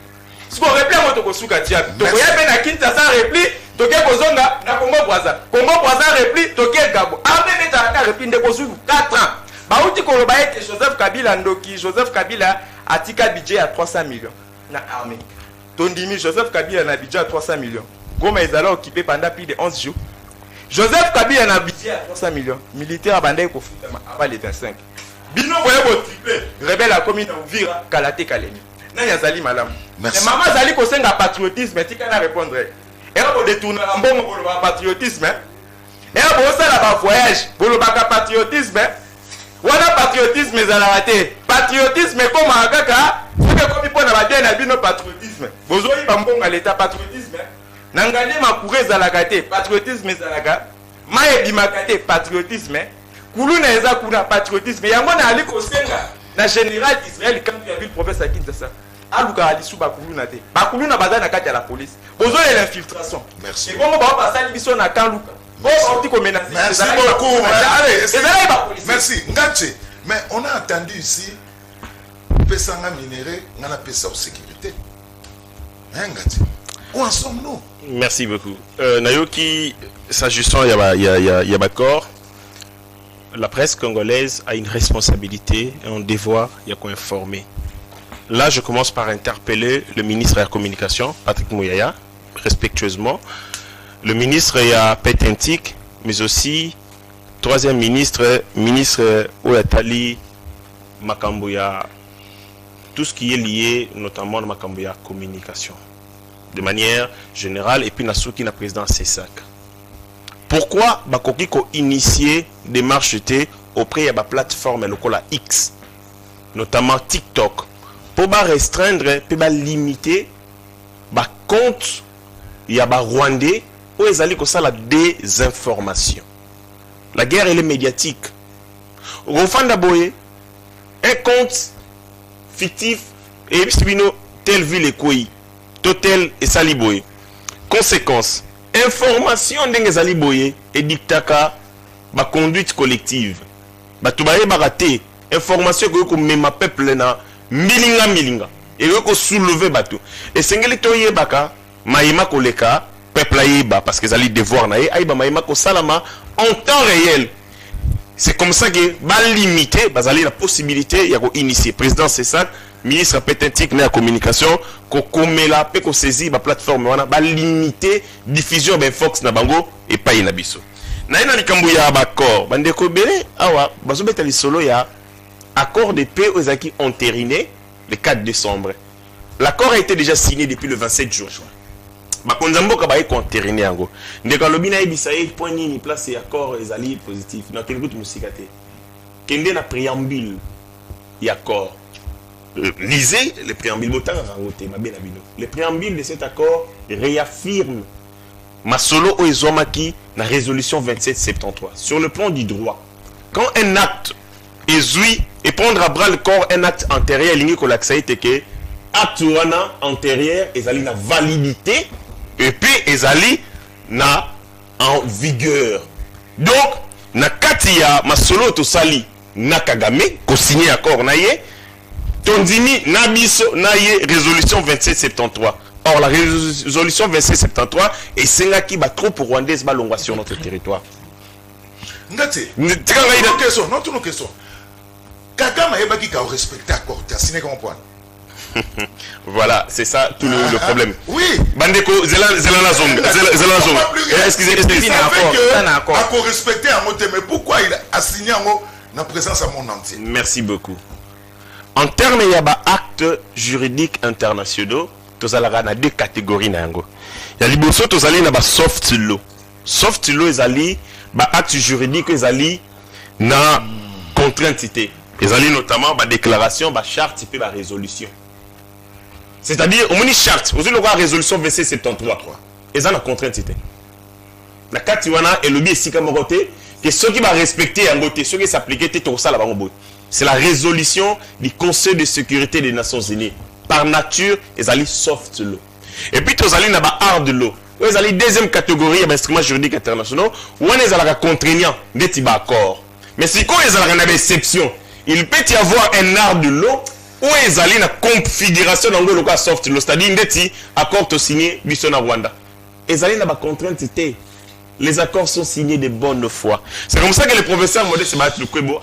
Siko repli moto kosuka tia. To koya na Kinshasa repli. Toke Kozonga na Congo Brazza repli toke Gabo. Armée beta na repli de Kozulu 4 ans. Bauti koloba ete Joseph Kabila ndoki Joseph Kabila atika budget à 300 millions na armée. Tondimi Joseph Kabila na budget à 300 millions. Goma ezala occupé pendant plus de 11 jours. Joseph Kabila na budget à 300 millions. Militaire bandai ko futa avant les 25. Bino voye bo triplé. Rebelle la commune Uvira Kalate Kalemi. Na yazali malam. Merci. Maman zali ko senga patriotisme tika na répondre. Et on détourne en bon pour le patriotisme. Et on ça la voyage pour le patriotisme. Wana patriotisme ezalate. Patriotisme comme akaka, c'est comme pour na bien na bino patriotisme. Bozoi bambonga l'état patriotisme. Nangane makure ezalakate, patriotisme ezalaka. Maye bimakate patriotisme. Kuluna eza kuna patriotisme. Yango na ali kosenga na général d'Israël quand il y a vu le professeur Kinshasa. Aluka ali suba kuluna te. Ba kuluna baza na kati ya la police. Bozoi l'infiltration. Merci. Et comment ba passer biso na kan luka. Merci beaucoup. Merci. Ngatche. Mais on a entendu ici, Pesanga minéré, on a Pesa en sécurité. Hein, Ngatche? Où en sommes-nous? Merci beaucoup. Nayoki, s'agissant, il y a corps. La presse congolaise a une responsabilité et un devoir, il y a qu'à informer. Là, je commence par interpeller le ministre de la Communication, Patrick Mouyaya, respectueusement. Le ministre est Petentik, mais aussi troisième ministre Oyatali Makambuya, tout ce qui est lié notamment à Makambuya communication, de manière générale, et puis Nasuki, la présidence CESAC. Pourquoi Bakoki a initié des marches auprès de la plateforme locale X, notamment TikTok, pour restreindre, pour limiter le compte il y a Rwandais où ils allaient comme ça la désinformation. La guerre elle est médiatique. Rofanda Boye, un compte fictif et telle ville et quoi, totel et saliboye. Conséquence, information d'Engezali Boye et dictaka ma conduite collective. Batubaye baraté, information que vous même peuple na milinga et que soulever bateau. Et sengeli toye baka maïma koleka peuple aïba parce que zali devoir na aïba maïma ko salama en temps réel. C'est comme ça que va limiter bazali la possibilité ya ko initier président CESAC ministre Petentik na communication ko komela pe ko saisir ba plateforme wana ba limiter diffusion ben Fox na bango et pas na biso. Na ina likambo ya bakor bande ko belé awa bazo betali solo ya accord de paix aux acquis entériné le 4 décembre. L'accord a été déjà signé depuis le 27 juin. Bakonzambo kabaye entériné yango. Ndeka lobina ebisaye point ni place accord ezali positif. Na quelque chose musikate. Kende na préambule y accord. Lisez le préambule botanga rangote mabena bino. Le préambule de cet accord réaffirme Masolo Oezomaki na résolution 2773 sur le plan du droit. Quand un acte est et prendre à bras le corps un acte antérieur ligne ko laksaite que acte wana antérieur ezali na validité et puis ezali na en vigueur. Donc na katia masolo to sali na Kagame ko signer accord na ye tondimi na biso na ye résolution 2773. Or la résolution 2773 est sengaki ba trop rwandais ba longwa sur notre territoire. Ngate, non question. Kagame ebaki ka respecter accord, tu as signé comme point. Voilà, c'est ça tout le problème. Oui. Bandeko Zelana Zong. Excusez-moi. Accord respecté en mot, mais pourquoi il a signé en mot la présence à mon entier? Merci beaucoup. En termes il y a des actes juridiques internationaux, tous à deux catégories nango. Il y a liboso tous allés na ba soft law. Soft law ils allés ba actes juridiques ils allés na contrainte. Ils allés notamment ba déclaration, ba charte et ba résolution. C'est-à-dire au moins charte, vous avez la résolution 2773. Ils ont la contrainte. La carte wana et le biais sika moroté que ceux qui vont respecter un côté, ceux qui s'appliquent, c'est la résolution du Conseil de sécurité des Nations Unies. Par nature, ils allaient soft law. Et puis, ils allaient dans hard law. Ils allaient deuxième catégorie d'instruments juridiques internationaux, où ils allaient contraignant des accords. Mais si quand ils allaient une exception, il peut y avoir un hard law où ils allaient dans la configuration dans le cas soft law, c'est-à-dire des accords signés à Rwanda. Ils allaient dans la contrainte. Les accords sont signés de bonne foi. C'est comme ça que le professeur Modeste Lukwebo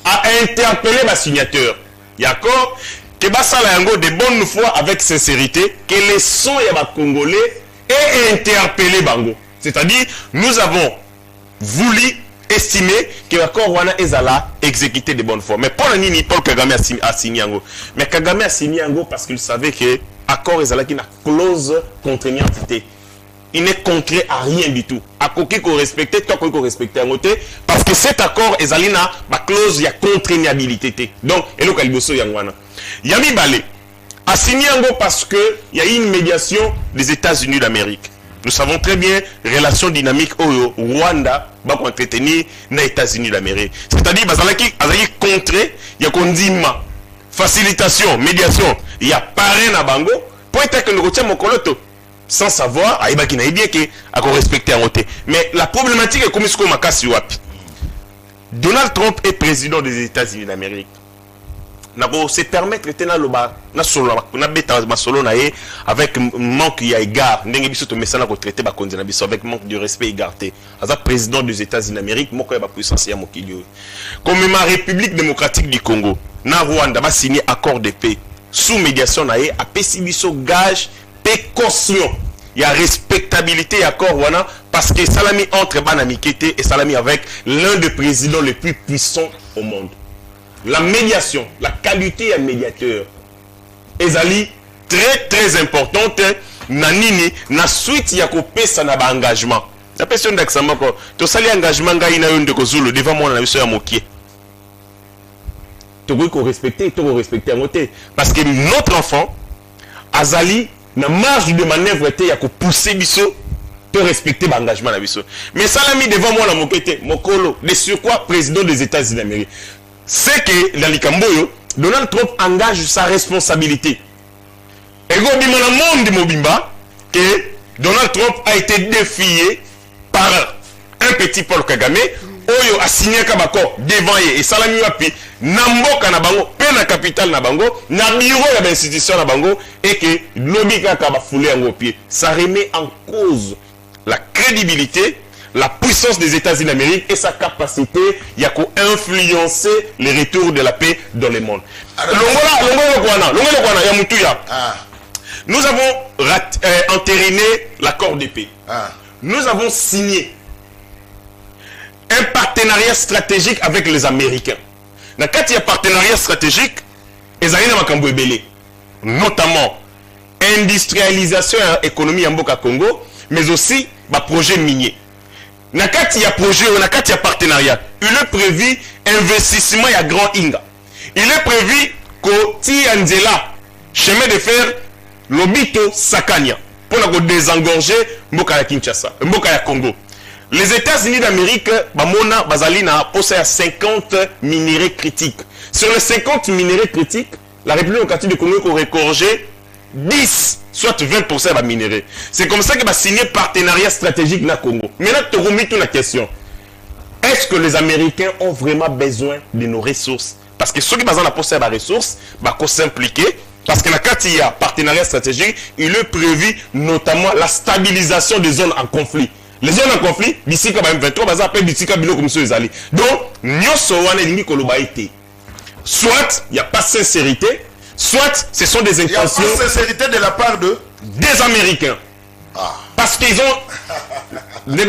a interpellé ma signateur. D'accord? Que Basala Yango de bonne foi avec sincérité, que les sons ya Congolais aient interpellé Bango. C'est-à-dire, nous avons voulu estimer que l'accord Rwanda est exécuté de bonne foi. Mais pour Nini, Paul Kagame a signé Yango. Mais Kagame a signé Yango parce qu'il savait que l'accord est une clause contraignante. Il n'est contraint à rien du tout. À quoi qu'il faut respecter, toi qu'il faut respecter un côté, parce que cet accord est alina ma clause il y a contraignabilité. Donc, et le caliboso yangwana. Yami Balé a signé Yango parce que il y a eu une médiation des États-Unis d'Amérique. Nous savons très bien relation dynamique au Rwanda va entretenir les États-Unis d'Amérique. C'est-à-dire bazalaki contré, il y a condima, facilitation, médiation, il y a parrain à Bango pour être que nous retient mon coloto. Sans savoir, il bien qu'on respecte un côté. Mais la problématique est comme ce qu'on m'a cassé. Donald Trump est président des États-Unis d'Amérique. C'est permettre de tenir le bas, avec manque de égard, avec manque de respect égarté. Président des États-Unis d'Amérique, comme ma République démocratique du Congo, na Rwanda va signer accord de paix sous médiation naé à Pessibiso gage caution. Il y a respectabilité à Rwanda parce que Salami entre Banamikete et Salami avec l'un des présidents les plus puissants au monde. La médiation, la qualité à médiateur, est très importante. Nanini, na suite ya kopé ça na ba engagement. La personne d'examen ko to sali engagement nga ina yonde ko zulu devant moi na biso ya mokie. To ko respecter, to respecter en côté parce que notre enfant azali na marge de manœuvre était ya ko pousser biso to respecter l'engagement na biso. Mais ça l'a mis devant moi la mokete, mokolo, de surcroît président des États-Unis d'Amérique. C'est que dans Likamboyo, Donald Trump engage sa responsabilité. Et go bima na monde mobimba que Donald Trump a été défié par un petit Paul Kagame oyo a signé kabako devant et salami wapi na mboka na bango pe na capitale na bango na bureau ya institution na bango et que lobby kaka ba foulé en pied. Ça remet en cause la crédibilité, la puissance des États-Unis d'Amérique et sa capacité à influencer les retours de la paix dans le monde. Nous avons entériné l'accord de paix. Nous avons signé un partenariat stratégique avec les Américains. Dans le cadre de partenariat stratégique, notamment industrialisation et économie en Boka Congo, mais aussi projet minier. Dans le cadre de projet, dans le cadre de partenariat, il est prévu investissement à Grand Inga. Il est prévu que Anzela, chemin de fer, Lobito Sakania, pour désengorger Mboka Kinshasa, Mboka Congo. Les États-Unis d'Amérique, Bamona, Bazalina, possèdent 50 minéraux critiques. Sur les 50 minéraux critiques, la République démocratique du Congo aurait corrigé 10, soit 20% de minéraux. C'est comme ça que va signer partenariat stratégique dans le Congo. Maintenant, tu remets toute la question. Est-ce que les Américains ont vraiment besoin de nos ressources? Parce que ceux qui ont possèdent des ressources, vont s'impliquer. Parce que quand il y a partenariat stratégique, il est prévu notamment la stabilisation des zones en conflit. Les zones en conflit, d'ici quand même 23, ça appelle d'ici quand comme ça les alliés. Donc, soit il n'y a pas de sincérité, soit ce sont des intentions. Il y a pas de sincérité de la part des Américains. Parce qu'ils ont. Il y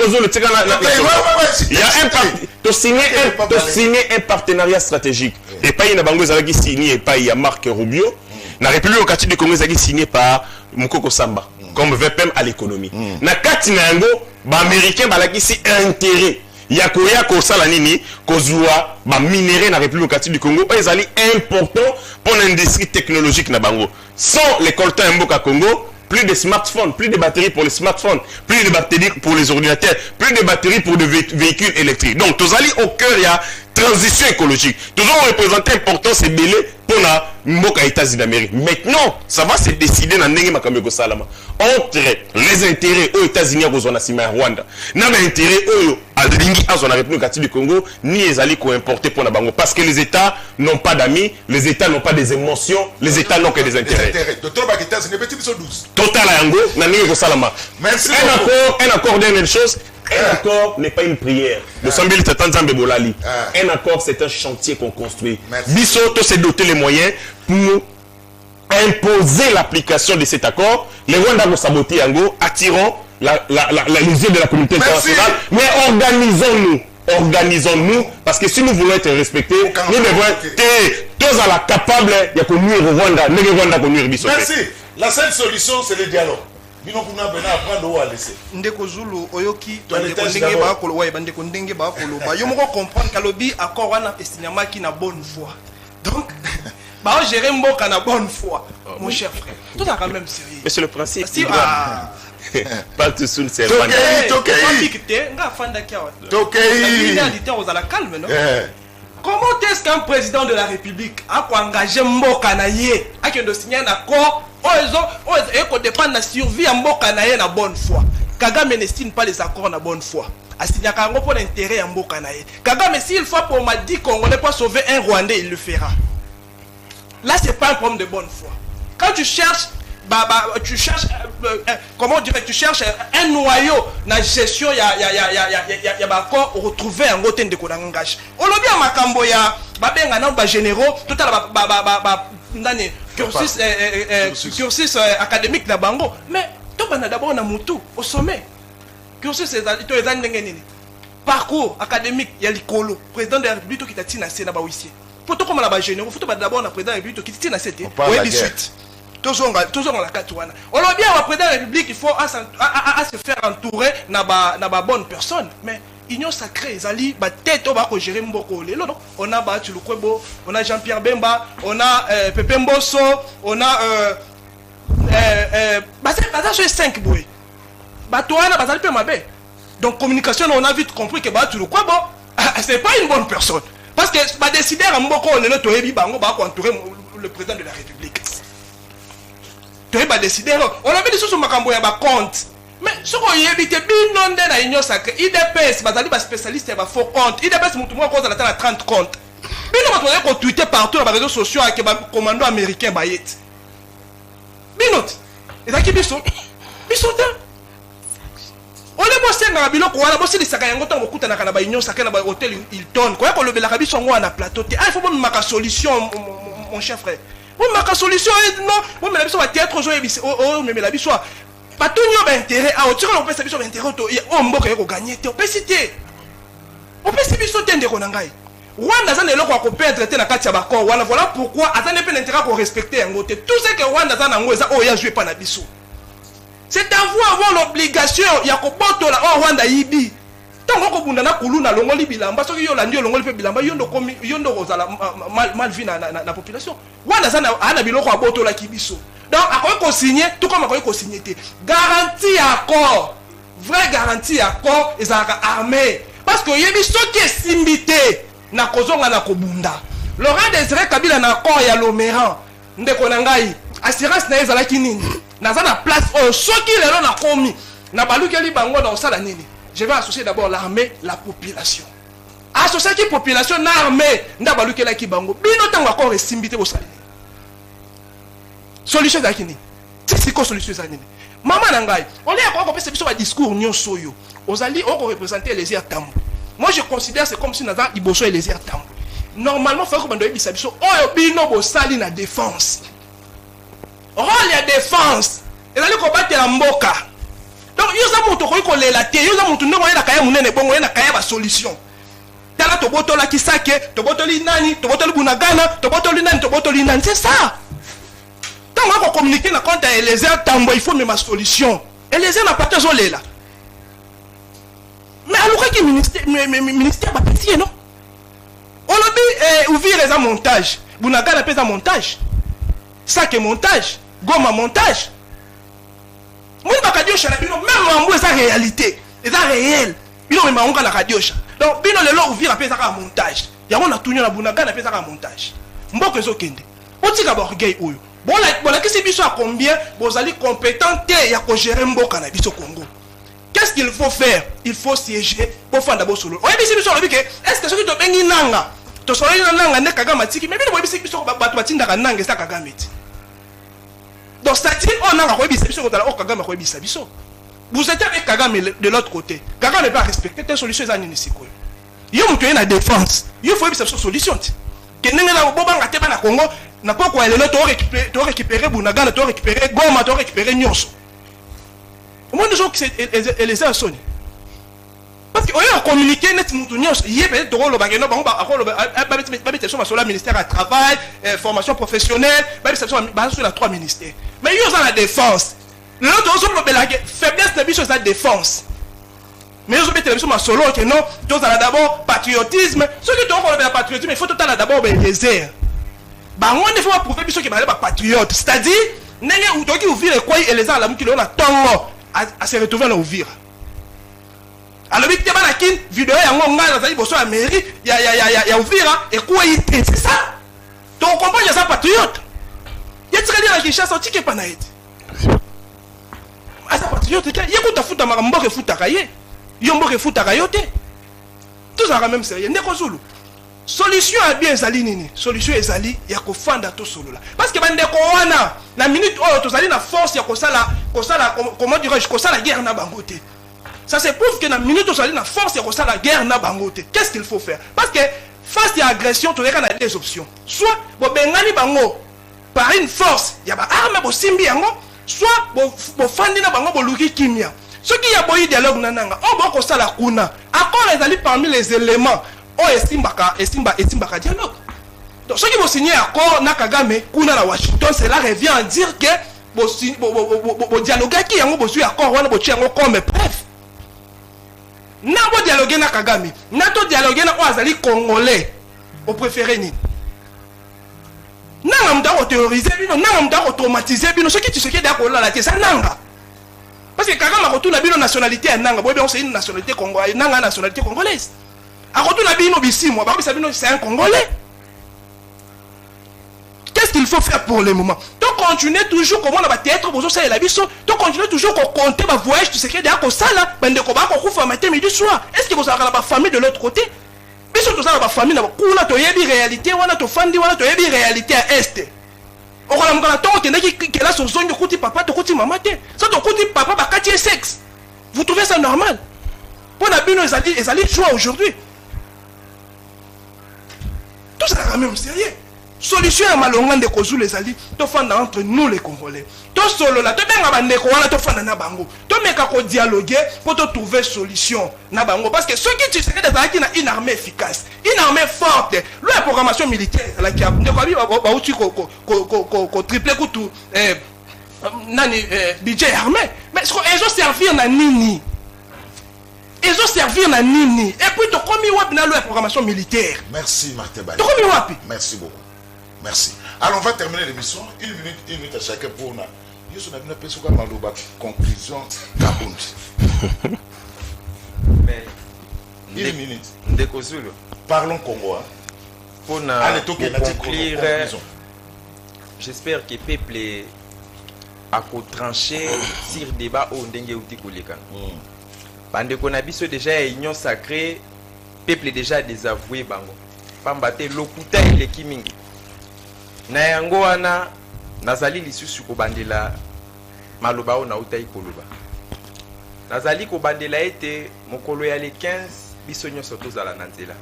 a signé un partenariat stratégique. Et pas une banque qui signé, et pas il y a Marc Rubio. La République démocratique du Congo est signé par Mukoko Samba comme VPM à l'économie. Na kati na yango ba américain ba la kisi intérêt ya koya ko sala nini ko zuwa ba minerai na République démocratique du Congo est important pour l'industrie technologique na bango. Sans les coltans Mboka Congo plus de smartphones, plus de batteries pour les smartphones, plus de batteries pour les ordinateurs, plus de batteries pour des véhicules électriques. Donc, tous allés au cœur, il y a transition écologique. Toujours représenté important, c'est belé pour la Mboka États-Unis d'Amérique. Maintenant, ça va se décider dans Ndenge Makamego Salama entre les intérêts aux États-Unis aux Zonasima Rwanda. N'a pas intérêt à Lingi à la République du Congo ni les alliés qu'on importer pour la Bango. Parce que les États n'ont pas d'amis, les États n'ont pas des émotions, les États n'ont que des intérêts. Total à Yango, Ndenge Salama. Merci. Un accord dernière chose. Un accord n'est pas une prière. Un accord, c'est un chantier qu'on construit. Bisso, tout s'est doté les moyens pour imposer l'application de cet accord. Les Rwandais vont saboter Yango, attirant les yeux de la communauté internationale. Mais organisons-nous, parce que si nous voulons être respectés, nous devons être tous à la capable de conduire au Rwanda. Merci. La seule solution, c'est le dialogue. Ndeko Zulu oyoki bandeko ndenge ba kolo wa bandeko ndenge ba kolo ba yo moko comprendre kalobi accord wana estimama ki na bonne foi. Donc ba gérer mboka na bonne foi mon cher frère. Tout a quand même sérieux. Mais c'est le principe. Si pas tout seul c'est pas nga fanda kia wa. Réalité aux à la calme non. Comment est-ce qu'un président de la République a engagé mboka na ye a que de signer un accord et dépend de la survie à mboka na ye na bonne foi. Kagame n'estime pas les accords na bonne foi. Assigna Kango pour l'intérêt à mboka na ye. Kagame s'il faut pour m'a dit qu'on ne peut pas sauver un Rwandais, il le fera. Là c'est pas un problème de bonne foi. Quand tu cherches comment dirais tu cherches un noyau dans la gestion y a accord retrouver un goten de kodangage. On l'a bien makambo ya babenga na ba généraux total ndani cursus académique na bango mais to bana d'abord na mutu au sommet cursus to ezali ndenge nini parcours académique ya likolo président de la République qui tatina na ba huissier pour to comme la ba généraux faut to d'abord na président de la République qui tatina c'était ouais 18 toujours la katouana on l'a bien le président de la République il faut à se faire entourer na ba bonne personne mais Union sacrée, Zali, tête au bas gérer Mboko. On a Batu Lukwebo, on a Jean-Pierre Bemba, on a Pepe Mbosso, on a sur 5 bouées. Batouana, Bazali Pemabe. Donc, communication, on a vite compris que Batu Lukwebo, c'est pas une bonne personne. Parce que décider à Mboko, on est là, pour entourer le président de la République. Tu vas décider, on a vu des choses sur Makambo, il y a un compte. Mais ce qu'on y évite, bien non de la Union sacrée, IDPS, bazali ba spécialiste ba faux compte, IDPS mutumo cause à la 30 comptes. Bien non on tweeter partout dans les réseaux sociaux avec ba commando américain bayet. Bien non. Et ça qui biso. Biso ta. On est bossé na biloko wala bossé lisaka yango tango kuta na kana ba Union sacrée na ba hôtel Hilton. Quoi ko lobela biso ngo na plateau. Il faut bon maka solution mon cher frère. Bon maka solution non, bon mais la biso va théâtre jo ebisi mais la biso pas tout le monde intérêt à autre on peut se biso intérêt on mboka ko gagner te on peut citer on peut se biso tende ko nangai Rwanda za neloko ko perdre te na kati ya bako wana voilà pourquoi atane pe l'intérêt ko respecter yango te tout ce que Rwanda za nango eza o ya jouer pas na biso c'est à vous avoir l'obligation ya ko botola o Rwanda yibi tango ko bunda na kuluna longoli bilamba soki yo landi longoli pe bilamba yondo komi yondo kozala mal vu na population Rwanda za na biloko abotola ki biso. Donc, à quoi qu'on signe, tout comme à quoi qu'on signe, garantie accord, vraie garantie accord, ils ont armé. Parce que y a des choses qui sont simbité, na kozonga na kobunda. Laurent Désiré Kabila na accord ya l'oméran, ndeko nangai, assurance na ezala kinini, na za na place, ceux qui les na komi, na balu keli bango na osala nini. Je vais associer d'abord l'armée, la population. Associer qui population na armée, nda balu keli ki bango. Bino tango accord est simbité au salé. Solution d'akini. C'est quoi solution d'akini? Maman nangai, on est encore peut se discours nyon soyo. Ozali on représenter les tambo. Moi je considère c'est comme si nous avons iboso et les tambo. Normalement faut que bando ebisa biso oyo bino bo sali na défense. Rôle ya défense. Ezali ko batela mboka. Donc yo za moto ko lela te, yo za moto ndeko na kaya munene bongo na kaya ba solution. Tala to botola kisake, to botoli nani, to botoli bunagana, to botoli nani, to botoli nani, c'est ça. Quand on va communiquer dans compte et les tambo, il faut même ma solution. Et les n'a pas toujours là. Mais alors qui ministère pas petit non? On a dit ouvrir les montage. Vous n'avez pas de montage. Ça que montage, gomme montage. bakadiosha na bino même mambo eza réalité eza réel bino me maunga la kadiosha donc bino lelo ouvrir apesa ka montage yango na tunyo na bunagana apesa ka montage mboko ezokende otika ba orgueil oyo bona kisi biso a combien bozali compétent te ya ko gérer mboka na biso Congo. Qu'est-ce qu'il faut faire? Il faut siéger pour faire d'abord solo. Oyebi si biso lobi ke est-ce que soki to bengi nanga to solo nanga ne Kagame tiki mais bino oyebi si biso bato batinda ka nanga sa Kagame ti. Donc c'est-à-dire on a oyebi si biso ko tala o Kagame oyebi sa biso. Vous êtes avec Kagame de l'autre côté. Kagame ne pas respecter telle solution za nini sikoyo. Yo mutu na défense. Yo faut oyebi sa solution ti. Que nenge na bobanga te na Congo na poko elelo to récupérer Bunagana to récupérer Goma to récupérer Nyonso. Moi nous sommes les uns soni. Parce que on a communiqué net mutu Nyonso yebe to lo bageno bango ba akolo ba bete so la ministère à travail, formation professionnelle, ba sur la 3 ministères. Mais yo za la défense. L'autre on so belage faiblesse de biso za défense. Mais ils ont mis télévision ma solo que non, tous à d'abord patriotisme. Ceux qui ont le patriotisme, il faut tout à d'abord obéir. Bah on ne faut pas prouver biso qui va patriote. C'est-à-dire, n'ayez ou toki ouvrir quoi et les gens là qui l'ont attend à se retrouver à ouvrir. Alors vite tu vas la kin vidéo ya ngonga la zali boso à mairie, ya ouvrir et quoi c'est ça. Donc comprends ça patriote. Il y a très bien qui chasse au ticket panaït. Ah ça patriote, il y a quoi ta fouta marambo que fouta kaye. Yombo refuta kayote. Tout ça même sérieux. Ndeko Zulu. Solution à bien ezali nini? Solution ezali ya kofanda to solo là. Parce que bandeko wana na minute oh to zali na force ya kosala comment dirais-je kosala guerre na bangote. Ça c'est prouve que na minute to zali na force ya kosala guerre na bangote. Qu'est-ce qu'il faut faire? Parce que face à agression to reka na deux options. Soit bo bengani bango par une force ya ba arme bo simbi yango, soit bo fandi na bango bo luki kimia. Ce qui a boyi dialogue nananga, on va ko sala kuna. Accord les ali parmi les éléments, on estimbaka dialogue. Donc ceux qui vont signer accord na Kagame kuna na Washington, cela revient à dire que bo dialogue qui yango bo suit accord wana bo tiango comme preuve. Na bo dialogue na Kagame, na to dialogue na azali congolais, au préféré ni. Nanga mta terroriser bino, nanga mta traumatiser bino, ce qui tu sais que d'accord là la tesa nanga. Parce que Kagame a retourné la nationalité à Nanga. C'est une nationalité congolaise. Nanga nationalité congolaise. A retourné la bino bisi moi. C'est un Congolais. Qu'est-ce qu'il faut faire pour le moment? Donc continuer toujours comment on va être pour ça et la biso. Donc continuer toujours qu'on compte ma voyage. Tu sais qu'il y a un ça là. Ben de combat qu'on fait matin midi soir. Est-ce que vous avez la famille de l'autre côté? Biso tout ça la famille na kuna to yebi réalité wana to fandi wana to yebi réalité à est. On a là sur zone de côté papa, de côté maman. Ça de côté papa, bah quartier sexe. Vous trouvez ça normal? Pour la bino, ils allaient jouer aujourd'hui. Tout ça quand même sérieux. Solution à malongan de Kozou les alliés, to fanda entre nous les Congolais. To solo là, to benga bandeko wana to fanda na bango. To meka ko dialoguer pour te trouver solution na bango parce que ceux qui tu sais que des une armée efficace, une armée forte. La programmation militaire là qui a de quoi ba uti ko triplé tout nani budget armé. Mais ils ont servir na nini? Ils ont servir na nini? Et puis to komi wapi na la programmation militaire. Merci Martin Baye. To komi wapi? Merci beaucoup. Merci. Alors on va terminer l'émission. Une minute à chacun pour nous. Je suis venu à faire une conclusion. Mais une minute. Ndeko Zulu. Parlons Congo. Pour conclure, j'espère que le peuple a tranché sur le débat au Ndenge Uti Koleka. Parce qu'on a vu déjà une union sacrée, le peuple déjà désavoué. Pambate lokuta ile kimingi. Na yango wana nazali lisusu ko bandela maloba o na utai koloba. Nazali ko bandela ete mokolo ya le 15 biso nyonso tozala na nzela.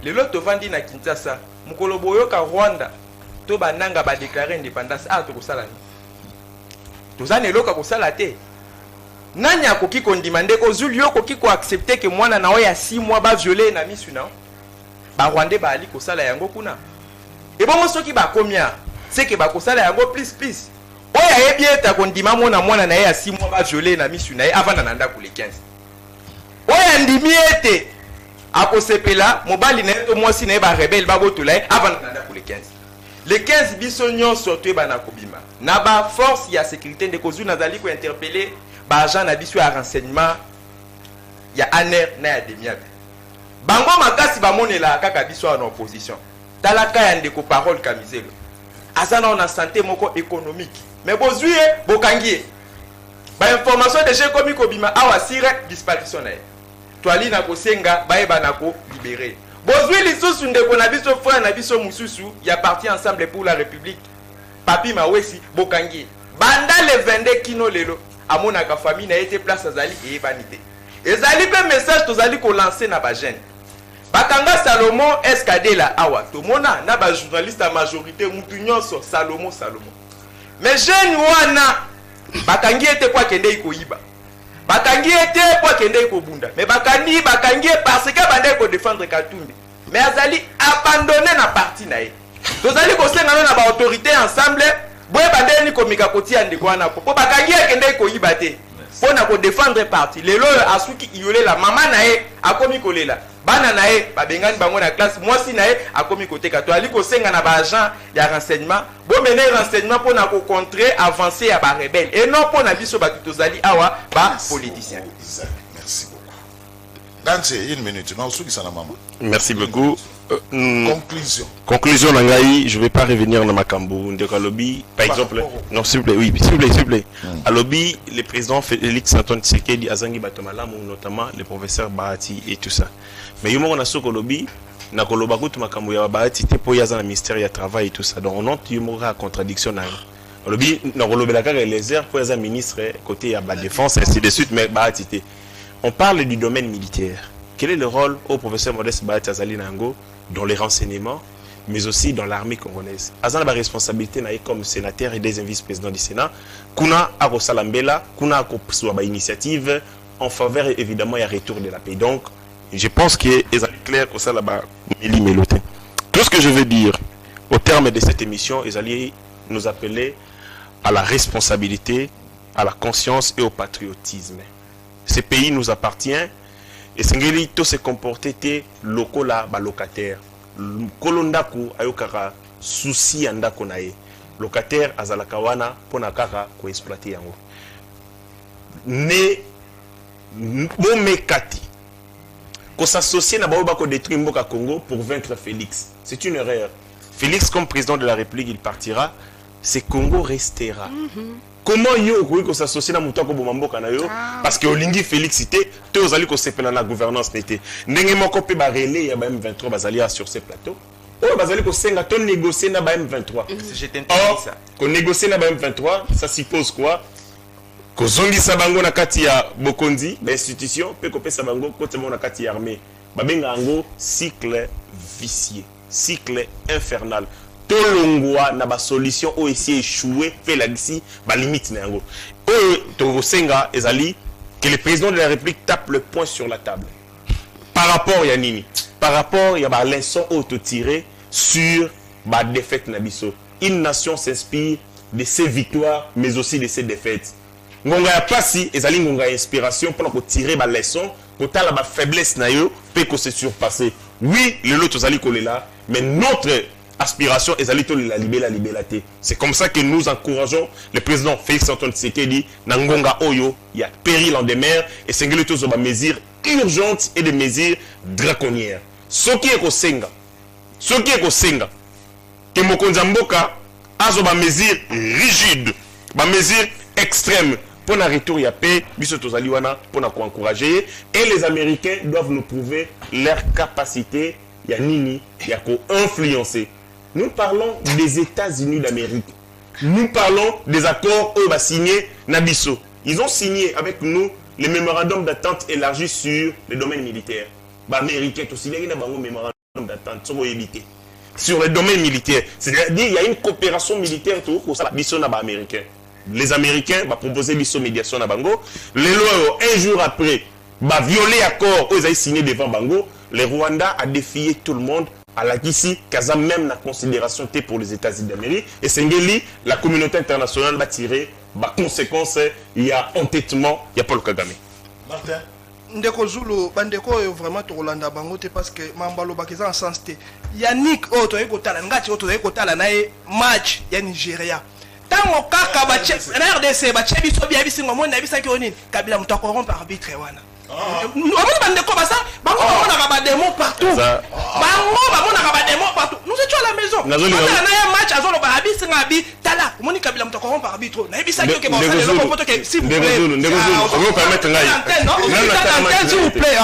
Lelo tovandi na Kinshasa, mokolo boyoka Rwanda to bananga ba déclarer indépendance to kosala ni. Tozana eloka kosala te. Nani akoki kondima ndeko Zulu yo koki ko accepter que mwana na ya 6 mois ba violer na misu na. Ba Rwanda ba ali kosala yango kuna. Et bon, ce qui va combien? C'est que va ça là plus. Oya bien ta kondima mwana na ya 6 mois va violer na misu na avant na nanda pour les 15. Oya ndimi ete akosepela mobali na to mwasi na ba rebelle ba botula avant na nanda pour les 15. le 15 biso nyonso toyebana kobima na ba force ya sécurité ndeko Zulu nazali ko interpeller ba agent na biso ya renseignement ya ANER na ya demiabe bango makasi bamonela kaka biso en opposition talaka ya ndeko Parole Kamizelo azana na santé moko économique mais bozuye bokangie ba information de chez komi kobima awa sire disparition na ye toali na kosenga baeba na ko libérer bozwi lisusu ndeko na biso frère na biso mususu ya parti ensemble pour la république papi mawesi bokangi banda le 22 kino lelo amona ka famille na été place azali et banité ezali pe message tozali ko lancer na ba jeune bakanga Salomon Escadela awa tomona na ba journaliste à majorité mutu nyonso Salomon mais jeune wana bakangi ete kwa kende ikoyiba bakangi ete kwa kende ikobunda mais bakangi parce que bande ko défendre Katumbi mais azali abandonné na parti na ye tozali ko senga na ba autorité ensemble boye bande ni komika kotia ndiko wana po bakangi kende ikoyiba te pona ko défendre parti lelo asuki iole la mama na ye akomi kolela bana na ye babengani bango na classe mwasi na ye akomi koteka to ali ko senga na ba agent ya renseignement bo mener renseignement pona ko contrer avancer ya ba rebelle et non pona biso ba tozali awa ba politicien. Merci beaucoup. Danse une minute non sous sana mama. Merci beaucoup. Conclusion Nangaï, je ne vais pas revenir dans Makambu, de lobby, par exemple. Non, s'il vous plaît, oui, s'il vous plaît. À lobby, le président Félix Antoine Tshisekedi, Azangi Batomalamu, notamment le professeur Bahati et tout ça. Mais il y a un autre lobby, na koloba kutu Makambu ya Bahati, te po yaza na ministère ya travail et tout ça. Donc on note il y a contradiction na lobby, na koloba la kaka les airs po yaza ministre côté ya la défense ainsi de suite, mais Bahati te. On parle du domaine militaire. Quel est le rôle au professeur Modeste Bahati Azali Nango dans les renseignements, mais aussi dans l'armée congolaise? Azan a la responsabilité comme sénateur et deuxième vice-président du Sénat. Kuna a Salambela, kuna a initiative en faveur évidemment du retour de la paix. Donc, je pense qu'il est clair que ça là-bas, tout ce que je veux dire au terme de cette émission, ils allaient nous appeler à la responsabilité, à la conscience et au patriotisme. Ce pays nous appartient. Et Sengeli to se comporter te loko la ba locataire. Kolondaku ayokara souci andako na ye. Locataire azalaka wana pona kaka ko exploiter yango. Ne bomekati. Ko s'associer na ba ko détruire mboka Congo pour vaincre Félix. C'est une erreur. Félix comme président de la République, il partira, ce Congo restera. Comment yo ko s'associer na mutu ko bomamboka na yo parce que olingi félicité te ozali ko sepela na gouvernance n'était ndenge moko pe ba relais ya ba M23 bazali sur ces plateaux o bazali ko senga to négocier na ba M23 je t'interdis ça ko négocier na ba M23 ça suppose quoi ko zongisa bango na kati ya bokondi ba institution pe ko pesa bango ko temo na kati ya armée ba benga ngo cycle vicieux cycle infernal tolongwa na ba solution o essayer échouer fait la ici ba limite na yango to senga ezali que le président de la République tape le poing sur la table par rapport ya nini par rapport ya ba leçon auto tiré sur ba défaite na biso. Une nation s'inspire de ses victoires mais aussi de ses défaites. Ngonga ya pasi ezali ngonga inspiration pour ko tirer ba leçon pour ta la ba faiblesse na yo peut que se surpasser. Oui, le lot ozali kolela mais notre aspiration est la liberté. C'est comme ça que nous encourageons le président Félix Antoine Tshisekedi Nangonga Oyo, il y a péril en des mers et c'est des mesures urgentes et des mesures draconnières. Ce qui est Kosenga, que Mokonzamboka a des mesures rigides, des mesures extrêmes pour un retour à paix, pour nous encourager et les Américains doivent nous prouver leur capacité à influencer. Nous parlons des États-Unis d'Amérique. Nous parlons des accords où signés Nabiso. Ils ont signé avec nous le mémorandum d'attente élargi sur le domaine militaire. Américains aussi, il y a un mémorandum d'attente sur le domaine militaire. C'est-à-dire qu'il y a une coopération militaire pour ça américain. Les Américains vont proposer une médiation à Bango. Les lois, un jour après, vont violer l'accord où ils ont signé devant Bango. Le Rwanda a défié tout le monde. À la Kissi, Kaza même la considération pour les États-Unis d'Amérique. Et Sengeli, la communauté internationale va tirer par conséquence, il y a entêtement, il y a Paul Kagame. Martin Ndeko Zulu, bandeko vraiment to Rolanda Bangote parce que Mambalo Bakiza en sens Yannick oto ekotala ngati oto ekotala na match ya Nigeria. Tango kaka ba na RDC ba chebi so bia bisingo mo na bisaki onini Kabila muto corrompre arbitre wana. Omoni bande ko basa bango bamona ba démon partout. Bango bamona ba démon partout. Nous étions à la maison. Na ya match azolo ba abisinga bi tala omoni Kabila muto corrompre arbitre na bisaki ke bon ça le comporte que s'il vous plaît. On va permettre là. S'il vous plaît.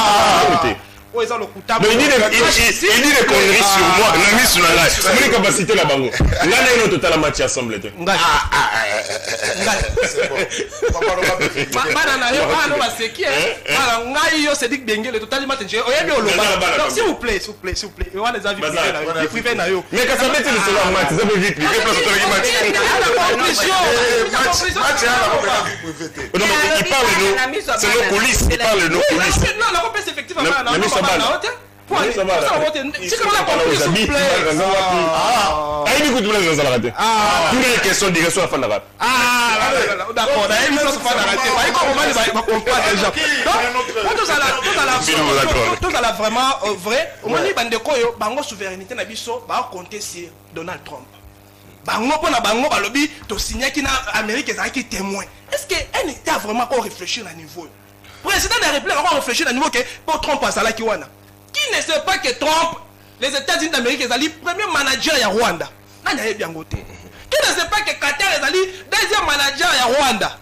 Il dit des conneries sur moi. On a mis sur la live. C'est une capacité là bango. Là il y a un total match assemblé. C'est bon. S'il vous plaît. On va les inviter. Mais quand ça met le second match, ça veut vite. Il parle de nous. C'est nos coulisses. Il parle de nos coulisses. Non, la compétition effectivement. Toutes les questions direction à la fin de la d'accord, tout à la vraiment vrai. Au moment où bango souveraineté na biso ba compter sur Donald Trump. Bango pona bango balobi to signer ki na Amérique ezaki témoin. Est-ce que un état vraiment qu'on réfléchir à niveau? Président de la République on réfléchir à niveau que pour Trump à Salaki wana. Qui ne sait pas que Trump, les États-Unis d'Amérique, ils sont les premiers managers à Rwanda. Qui ne sait pas que Qatar est le deuxième manager à Rwanda.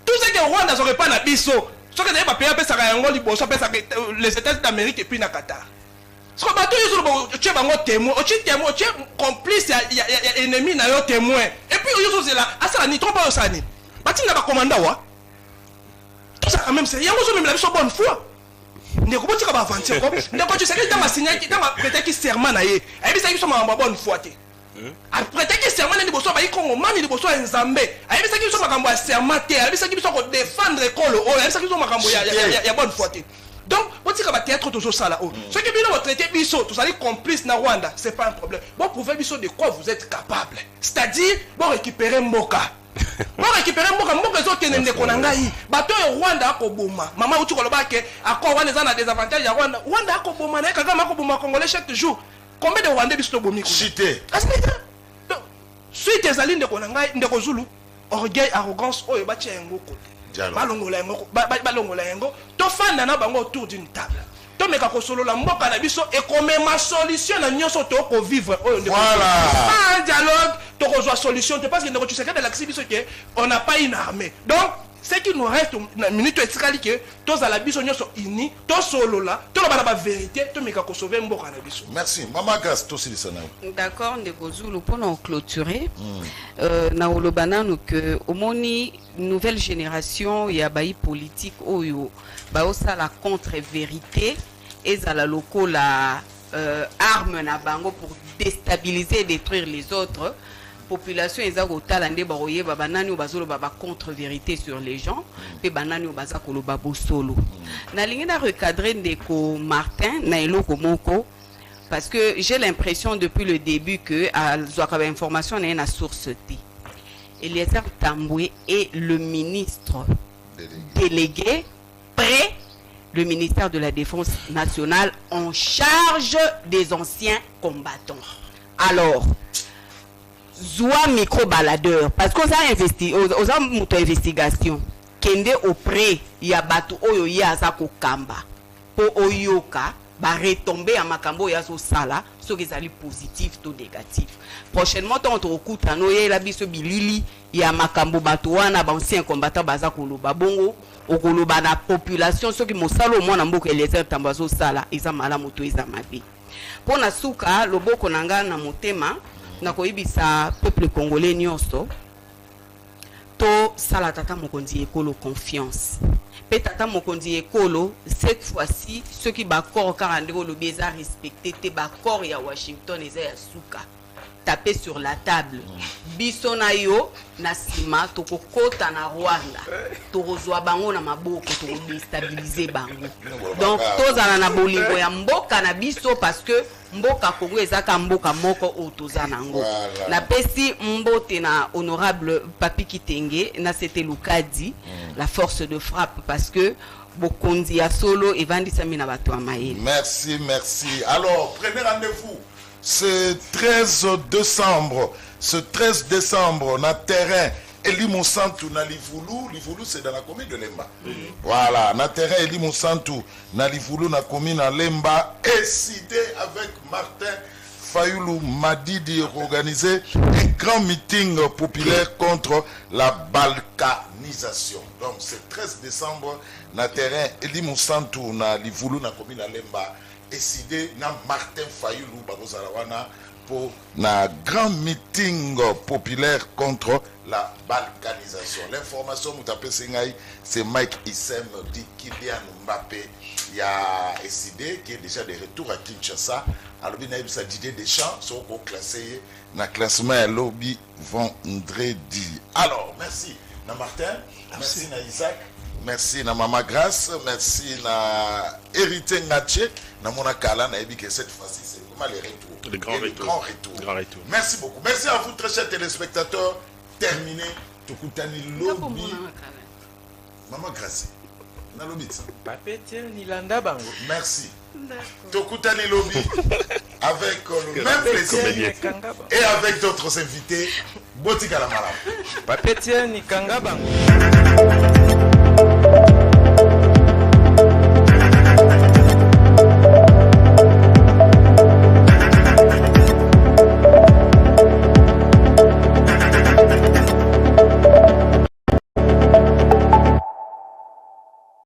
Tout ce que Rwanda ne serait pas dans Bisso, ce que pas payé les États-Unis d'Amérique et puis dans Qatar. Ce que tu es témoin, tu es complice, il y a ennemi, il y a témoin. Et puis, il y a là, ça ne trompe pas ça. Tu n'as pas commandé. Tout ça, quand même, c'est même la bonne foi. Ne ko botika ba aventure ko ne ko tu sais que dans ma signature dans ma prêter qui serment na ye et puis ça qui sont ma bonne foi te après qui serment ni boso ba ikongo mami ni boso nzambe et puis ça qui sont makambo ya serment te et puis ça qui sont ko défendre école oh et puis ça qui sont makambo ya bonne foi te donc botika ba théâtre toujours ça là oh ce qui bino traiter biso tous allez complice na Rwanda c'est pas un problème bon prouver biso de quoi vous êtes capable c'est-à-dire bon récupérer Mboka. Bon récupérer Mboka zo kenende konanga yi bato e Rwanda akoboma mama uti koloba ke akwa wana za na désavantage ya Rwanda akoboma na Kagame akoboma congolais chaque jour combien de Rwandais biso bomi ko cité suite ezali ndeko nanga ndeko Zulu orgueil arrogance oyo batia yango kote balongola yango to fanda na bango autour d'une table to meka ko solo la mboka na biso et comme ma solution na nyoso to ko vivre voilà un dialogue to ko solution parce que tu sais que dans la biso que on n'a pas une armée donc ce qui nous reste na minute etikali que tous à la biso nyoso ini to solo la to la ba vérité to meka ko sauver mboka na biso. Merci Mama Gas to silisana. D'accord ndeko Zulu pour nous clôturer na olobana nous que omoni nouvelle génération ya bayi politique oyo ba osa la contre-vérité et à la loco la arme na bango pour déstabiliser et détruire les autres population ezako talande baroye babanani bazolo baba contre-vérité sur les gens pe banani bazako lo babo solo na lingena recadrer ndeko Martin na eloko moko parce que j'ai l'impression depuis le début que à zoaka information na source T Eliezer Tambwe est le ministre délégué près le ministère de la Défense nationale en charge des anciens combattants. Alors, Zoua micro-baladeur, parce qu'on a investi, aux investigation, kende auprès Yabatu Oyo Yazako Kamba, pour Oyoka, va retomber à Makambo Yazo Sala, ce qui est positif ou négatif. Prochainement, on te recoute à Noé, la biso bilili, ya Makambo Batouana, ancien combattant Bazakolo Babongo, Okoloba na population, ceux qui m'ont salé au moins en boucle les Tambazo Sala, ils ont mal moto, ils ont mabi. Pour Nasuka, le boko nanga na motema, na koibisa peuple congolais nyonso, to sala tata mokondi ekolo confiance. Pe tata mokondi ekolo, cette fois-ci, ceux qui bakor karandeko le beza respecté, te bakor ya Washington et ya Suka. taper sur la table. Biso na yo na sima toko kota na Rwanda. Torozwa bango na maboko to déstabiliser bango. Donc tozana na bolingo ya mboka na biso parce que mboka Congo ezaka mboka moko o tozanango. Na pesi mbote na honorable Papi Kitenge na c'était Lukadi la force de frappe parce que bokonzi ya solo evandisa mina bato ya mayele. Merci, merci. Alors, prenez rendez-vous ce 13 décembre. Ce 13 décembre, na terrain Eli Monsantou na Livulu. Livulu, c'est dans la commune de Lemba. Voilà, na terrain Eli Monsantou na Livulu, na commune à Lemba. Décidé avec Martin Fayoulou Madidi organiser un grand meeting populaire contre la balkanisation. Donc, c'est 13 décembre, na terrain Eli Monsantou na Livulu, na commune à Lemba. Décidé na Martin Fayoulou Babozalawana pour un grand meeting populaire contre la balkanisation. L'information, c'est Mike Issem dit Kylian Mbappé. Il y a SID qui est déjà de retour à Kinshasa. Alors, il y a Didier Deschamps, sont classés dans le classement lobby vendredi. Alors, merci na Martin, merci na Isaac, merci na Mama Grace, merci na Hérité Ngaché, na Monakala, na Ebi que cette fois-ci c'est vraiment les retours. Le grand retour. Merci beaucoup. Merci à vous, très chers téléspectateurs. Terminé. Tokutani Lobby. Maman Gracie. Na lobby ça. Merci. Tokutani Lobby. Avec le même plaisir. Et avec d'autres invités. Botika la Malam. Papetier ni Kanga Bango.